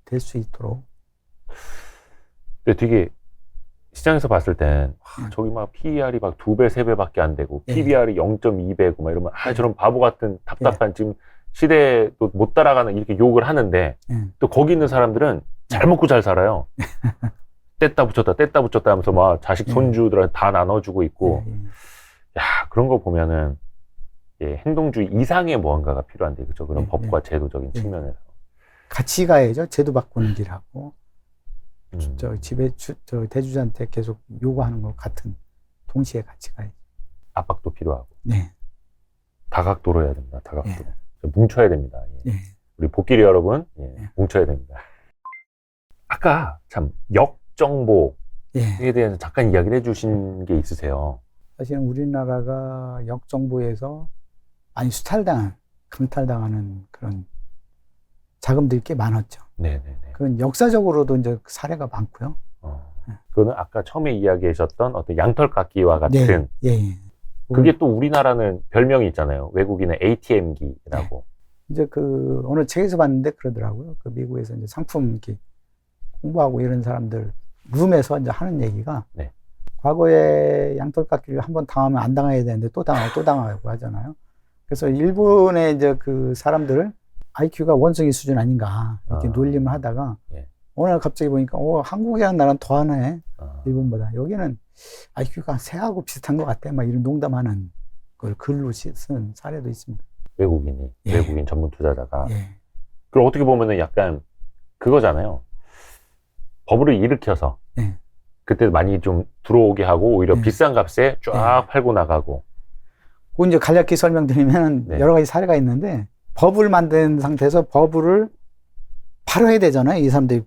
될 수 있도록. 근데 되게 시장에서 봤을 땐 저기 막 PER이 막 2배, 3배밖에 안 되고 PBR이 0.2배고 막 이러면 저런 바보 같은 답답한 지금 시대도 못 따라가는 이렇게 욕을 하는데 또 거기 있는 사람들은 잘 먹고 잘 살아요. 뗐다 붙였다 하면서 막 자식 손주들한테 다 나눠주고 있고 야, 그런 거 보면은 행동주의 이상의 무언가가 필요한데, 그죠? 그런 법과 제도적인 측면에서. 같이 가야죠. 제도 바꾸는 길하고. 저 대주주한테 계속 요구하는 것 같은 동시에 같이 가야죠. 압박도 필요하고. 네. 다각도로 해야 됩니다. 다각도로. 뭉쳐야 됩니다. 우리 복길이 여러분, 뭉쳐야 됩니다. 아까 참 역정보에 대해서 잠깐 이야기를 해주신 게 있으세요. 사실은 우리나라가 역정보에서 많이 강탈당하는 그런 자금들이 꽤 많았죠. 네네네. 그건 역사적으로도 이제 사례가 많고요. 그거는 아까 처음에 이야기하셨던 어떤 양털깎이와 같은. 그게 또 우리나라는 별명이 있잖아요. 외국인의 ATM기라고. 이제 그 어느 책에서 봤는데 그러더라고요. 그 미국에서 이제 상품 이렇게 공부하고 이런 사람들 룸에서 이제 하는 얘기가 과거에 양털깎이를 한번 당하면 안 당해야 되는데 또 당하고 하잖아요. 그래서 일본의 이제 그 사람들을 IQ가 원숭이 수준 아닌가 이렇게 놀림을 하다가 어느 날 갑자기 보니까 한국이랑 나랑 더하네. 일본보다. 여기는 IQ가 새하고 비슷한 것 같아. 막 이런 농담하는 걸 글로 쓴 사례도 있습니다. 외국인 전문 투자자가. 그걸 어떻게 보면은 약간 그거잖아요. 버블을 일으켜서 그때 많이 좀 들어오게 하고 오히려 비싼 값에 쫙 팔고 나가고. 그 이제 간략히 설명드리면 여러 가지 사례가 있는데, 버블 만든 상태에서 버블을 팔아야 되잖아요. 이 사람들이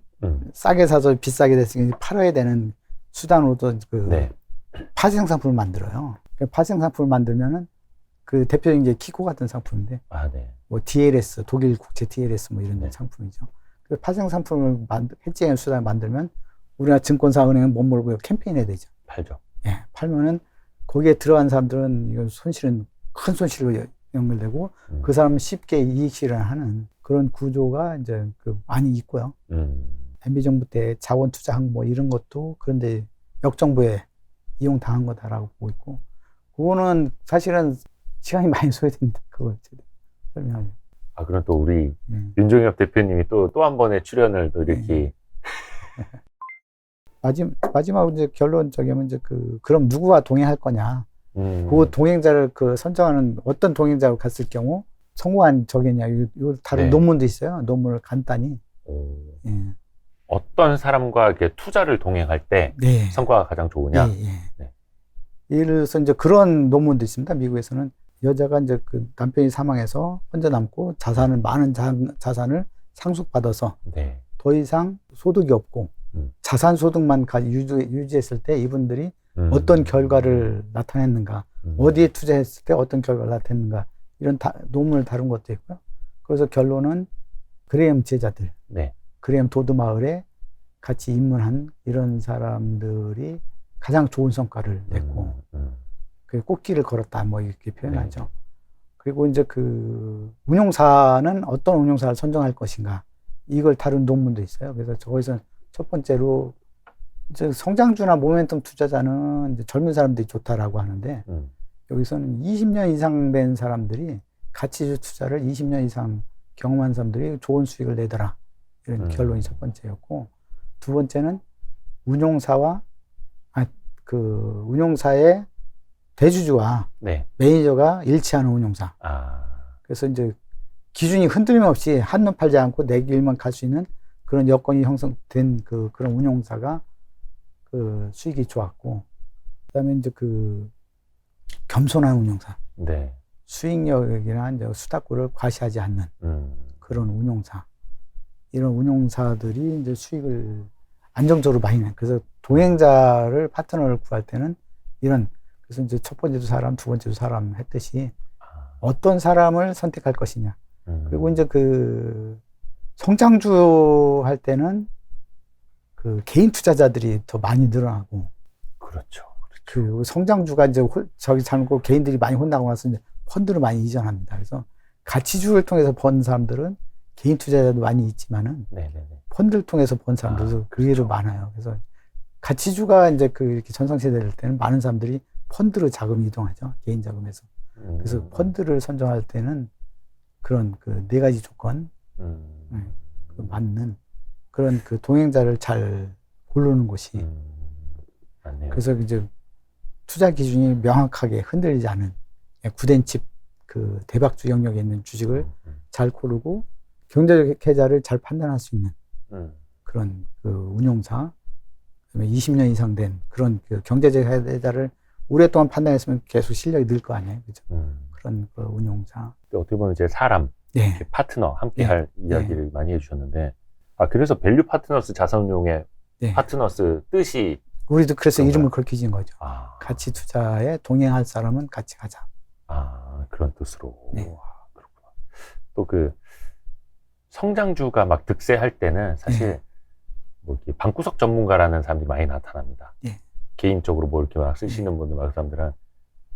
싸게 사서 비싸게 됐으니까 팔아야 되는 수단으로도 파생 상품을 만들어요. 파생 상품을 만들면은 그 대표적인 이제 키코 같은 상품인데, 뭐 DLS, 독일 국채 DLS 뭐 이런 상품이죠. 그 파생 상품을 해지하는 수단을 만들면 우리나라 증권사 은행은 못 몰고 캠페인해야 되죠. 팔죠. 팔면은 거기에 들어간 사람들은 이건 큰 손실로 연결되고 그 사람은 쉽게 이익 실현하는 그런 구조가 이제 많이 있고요. MB 정부 때 자원 투자 항모 이런 것도 그런데 역정부에 이용당한 거다라고 보고 있고, 그거는 사실은 시간이 많이 소요됩니다. 그걸 설명하려면. 그럼 또 우리 윤종엽 대표님이 또 한 번의 출연을 또 이렇게. 마지막으로 이제 결론적이면 이제 그럼 누구와 동행할 거냐. 그 동행자를 선정하는 어떤 동행자로 갔을 경우 성공한 적이냐. 요 다른 논문도 있어요. 논문을 간단히. 어떤 사람과 이렇게 투자를 동행할 때 성과가 가장 좋으냐. 예를 들어서 이제 그런 논문도 있습니다. 미국에서는 여자가 이제 그 남편이 사망해서 혼자 남고 많은 자산을 상속받아서 더 이상 소득이 없고 자산 소득만 유지했을 때 이분들이 어떤 결과를 나타냈는가, 어디에 투자했을 때 어떤 결과를 나타냈는가, 이런 논문을 다룬 것도 있고요. 그래서 결론은 그레엄 제자들, 그레엄 도드마을에 같이 입문한 이런 사람들이 가장 좋은 성과를 냈고, 그 꽃길을 걸었다, 뭐 이렇게 표현하죠. 그리고 이제 운용사는 어떤 운용사를 선정할 것인가, 이걸 다룬 논문도 있어요. 그래서 거기서 첫 번째로 이제 성장주나 모멘텀 투자자는 이제 젊은 사람들이 좋다라고 하는데, 여기서는 20년 이상 된 사람들이 가치주 투자를 20년 이상 경험한 사람들이 좋은 수익을 내더라, 이런 결론이 첫 번째였고, 두 번째는 운용사의 대주주와 매니저가 일치하는 운용사. 그래서 이제 기준이 흔들림 없이 한눈 팔지 않고 내 길만 갈 수 있는 그런 여건이 형성된 그런 운용사가 수익이 좋았고, 그다음에 이제 겸손한 운용사. 수익력이나 이제 수탁구를 과시하지 않는 그런 운용사. 이런 운용사들이 이제 수익을 안정적으로 많이 내. 그래서 파트너를 구할 때는 이런, 그래서 이제 첫 번째도 사람, 두 번째도 사람 했듯이 아, 어떤 사람을 선택할 것이냐. 음. 그리고 이제 그 성장주 할 때는 그 개인 투자자들이 더 많이 늘어나고, 그렇죠. 그 성장주가 이제 저기 살고 개인들이 많이 혼나고 나서 이제 펀드로 많이 이전합니다. 그래서 가치주를 통해서 번 사람들은 개인 투자자도 많이 있지만은 네네네. 펀드를 통해서 번 사람들도 의외로 많아요. 그래서 가치주가 이제 그 이렇게 전성시대 될 때는 많은 사람들이 펀드로 자금 이동하죠. 개인 자금에서. 그래서 펀드를 선정할 때는 그런 그 네 가지 조건, 그 맞는 그런 그 동행자를 잘 고르는 곳이. 맞네요. 그래서 이제 투자 기준이 명확하게 흔들리지 않은 굳은 집 그 대박주 영역에 있는 주식을 잘 고르고 경제적 계좌를 잘 판단할 수 있는 그런 그 운용사, 그다음에 20년 이상 된 그런 그 경제적 계좌를 오랫동안 판단했으면 계속 실력이 늘 거 아니에요, 그죠? 그런 그 운용사. 어떻게 보면 이제 사람, 네. 이렇게 파트너 함께 네. 할 이야기를 많이 해주셨는데, 아 그래서 밸류 파트너스 자산운용의 네. 파트너스 뜻이 우리도 그래서 그런가요? 이름을 그렇게 지은 거죠. 가치 투자에 동행할 사람은 같이 가자. 그런 뜻으로. 네. 그렇구나. 또 그 성장주가 막 득세할 때는 사실 네. 뭐 이렇게 방구석 전문가라는 사람들이 많이 나타납니다. 네. 개인적으로 뭐 이렇게 막 쓰시는 분들, 막 사람들은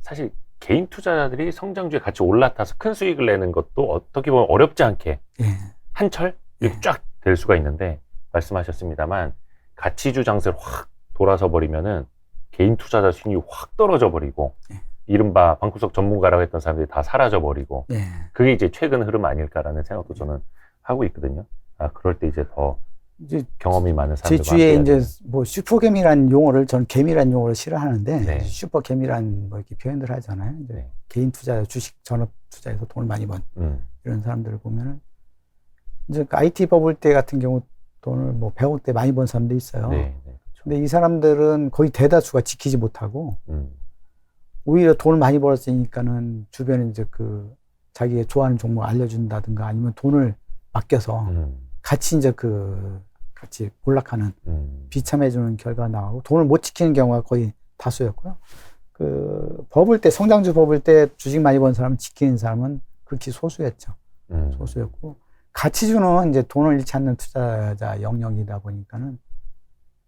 사실 개인 투자자들이 성장주에 같이 올라타서 큰 수익을 내는 것도 어떻게 보면 어렵지 않게 네. 한철 이렇게 쫙 될 수가 있는데, 말씀하셨습니다만 가치주 장세를 확 돌아서 버리면은 개인 투자자 수익이 확 떨어져 버리고, 네. 이른바 방구석 전문가라고 했던 사람들이 다 사라져 버리고, 네. 그게 이제 최근 흐름 아닐까라는 생각도 저는 하고 있거든요. 그럴 때 이제 더 이제 경험이 많은 제 사람들. 주위에 이제 뭐 슈퍼개미라는 용어를 저는 개미라는 용어를 싫어하는데, 네. 슈퍼개미라는 뭐 이렇게 표현들 하잖아요. 이제 네. 개인 투자, 주식 전업 투자에서 돈을 많이 번 이런 사람들을 보면은 이제 그 IT 버블 때 같은 경우 돈을 뭐 100억대 많이 번 사람도 있어요. 네, 네, 그렇죠. 근데 이 사람들은 거의 대다수가 지키지 못하고 오히려 돈을 많이 벌었으니까는 주변에 이제 그 자기가 좋아하는 종목 알려준다든가 아니면 돈을 맡겨서 같이 이제 그 같이 몰락하는 비참해지는 결과가 나오고 돈을 못 지키는 경우가 거의 다수였고요. 그 버블 때 성장주 버블 때 주식 많이 번 사람 지키는 사람은 극히 소수였죠. 소수였고 가치주는 이제 돈을 잃지 않는 투자자 영역이다 보니까는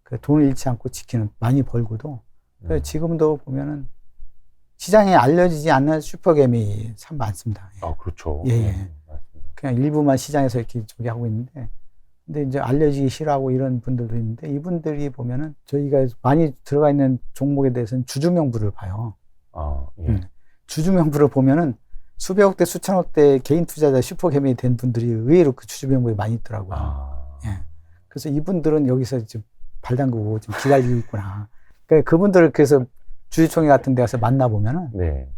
그 돈을 잃지 않고 지키는 많이 벌고도 그래서 지금도 보면은 시장에 알려지지 않는 슈퍼개미 참 많습니다. 예. 그렇죠. 예, 예. 맞습니다. 그냥 일부만 시장에서 이렇게 저기 하고 있는데, 근데 이제 알려지기 싫어하고 이런 분들도 있는데, 이분들이 보면은 저희가 많이 들어가 있는 종목에 대해서는 주주명부를 봐요. 예. 주주명부를 보면은 수백억대, 수천억대 개인 투자자 슈퍼개미 된 분들이 의외로 그 주주명부에 많이 있더라고요. 예. 그래서 이분들은 여기서 이제 발 담그고 좀 기다리고 있구나. 그러니까 그분들을 그래서 주주총회 같은 데 가서 만나보면은, 네.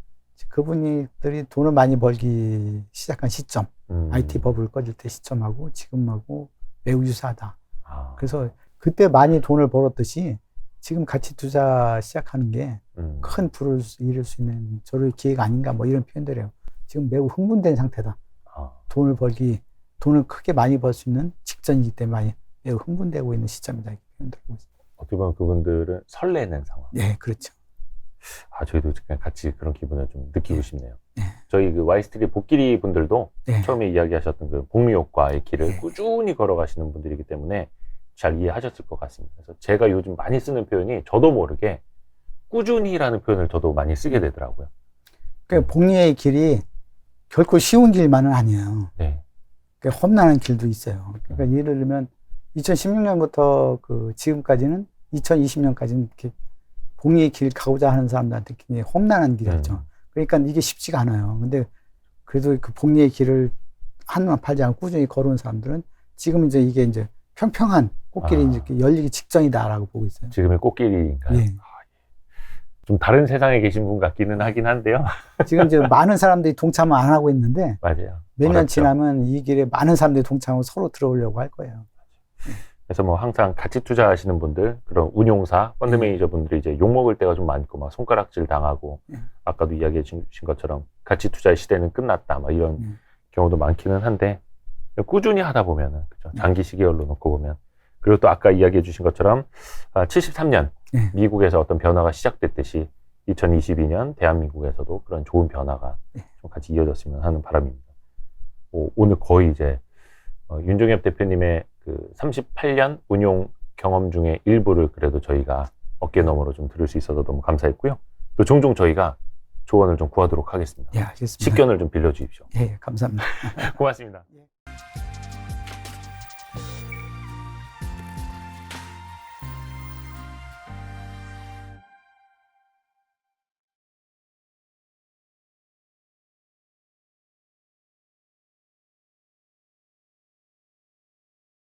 그분들이 돈을 많이 벌기 시작한 시점, IT 버블 꺼질 때 시점하고 지금하고 매우 유사하다. 그래서 그때 많이 돈을 벌었듯이 지금 가치 투자 시작하는 게 큰 부를 이룰 수 있는 저럴 기회가 아닌가 뭐 이런 표현들이에요. 지금 매우 흥분된 상태다. 돈을 크게 많이 벌 수 있는 직전이기 때문에 매우 흥분되고 있는 시점이다. 이렇게 표현되고 있습니다. 어떻게 보면 그분들은 설레는 상황. 네, 그렇죠. 저희도 그냥 같이 그런 기분을 좀 느끼고 싶네요. 네. 저희 그 와이스트리 복길이 분들도 네. 처음에 이야기하셨던 그 복리효과의 길을 네. 꾸준히 걸어가시는 분들이기 때문에 잘 이해하셨을 것 같습니다. 그래서 제가 요즘 많이 쓰는 표현이 저도 모르게 꾸준히라는 표현을 저도 많이 쓰게 되더라고요. 그러니까 복리의 길이 결코 쉬운 길만은 아니에요. 네. 그러니까 험난한 길도 있어요. 그러니까 예를 들면 2016년부터 그 지금까지는 2020년까지는 이렇게 복리의 길 가고자 하는 사람들한테 굉장히 험난한 길이었죠. 그러니까 이게 쉽지가 않아요. 근데 그래도 그 복리의 길을 한만 팔지 않고 꾸준히 걸어온 사람들은 지금 이제 이게 이제 평평한 꽃길이 이제 열리기 직전이다라고 보고 있어요. 지금의 꽃길인가요? 예. 좀 다른 세상에 계신 분 같기는 하긴 한데요. 지금 이제 많은 사람들이 동참을 안 하고 있는데 맞아요. 몇 년 어렵죠. 지나면 이 길에 많은 사람들이 동참하고 서로 들어오려고 할 거예요. 그래서 뭐 항상 같이 투자하시는 분들, 그런 운용사, 펀드 매니저 분들이 이제 욕먹을 때가 좀 많고, 막 손가락질 당하고, 아까도 이야기해 주신 것처럼 같이 투자의 시대는 끝났다, 막 이런 경우도 많기는 한데, 꾸준히 하다 보면은, 그죠? 장기 시계열로 놓고 보면. 그리고 또 아까 이야기해 주신 것처럼, 73년, 미국에서 어떤 변화가 시작됐듯이, 2022년 대한민국에서도 그런 좋은 변화가 네. 좀 같이 이어졌으면 하는 바람입니다. 오늘 거의 이제 윤종엽 대표님의 그 38년 운용 경험 중에 일부를 그래도 저희가 어깨너머로 좀 들을 수 있어서 너무 감사했고요. 또 종종 저희가 조언을 좀 구하도록 하겠습니다. 예, 알겠습니다. 식견을 좀 빌려주십시오. 예, 감사합니다. 고맙습니다.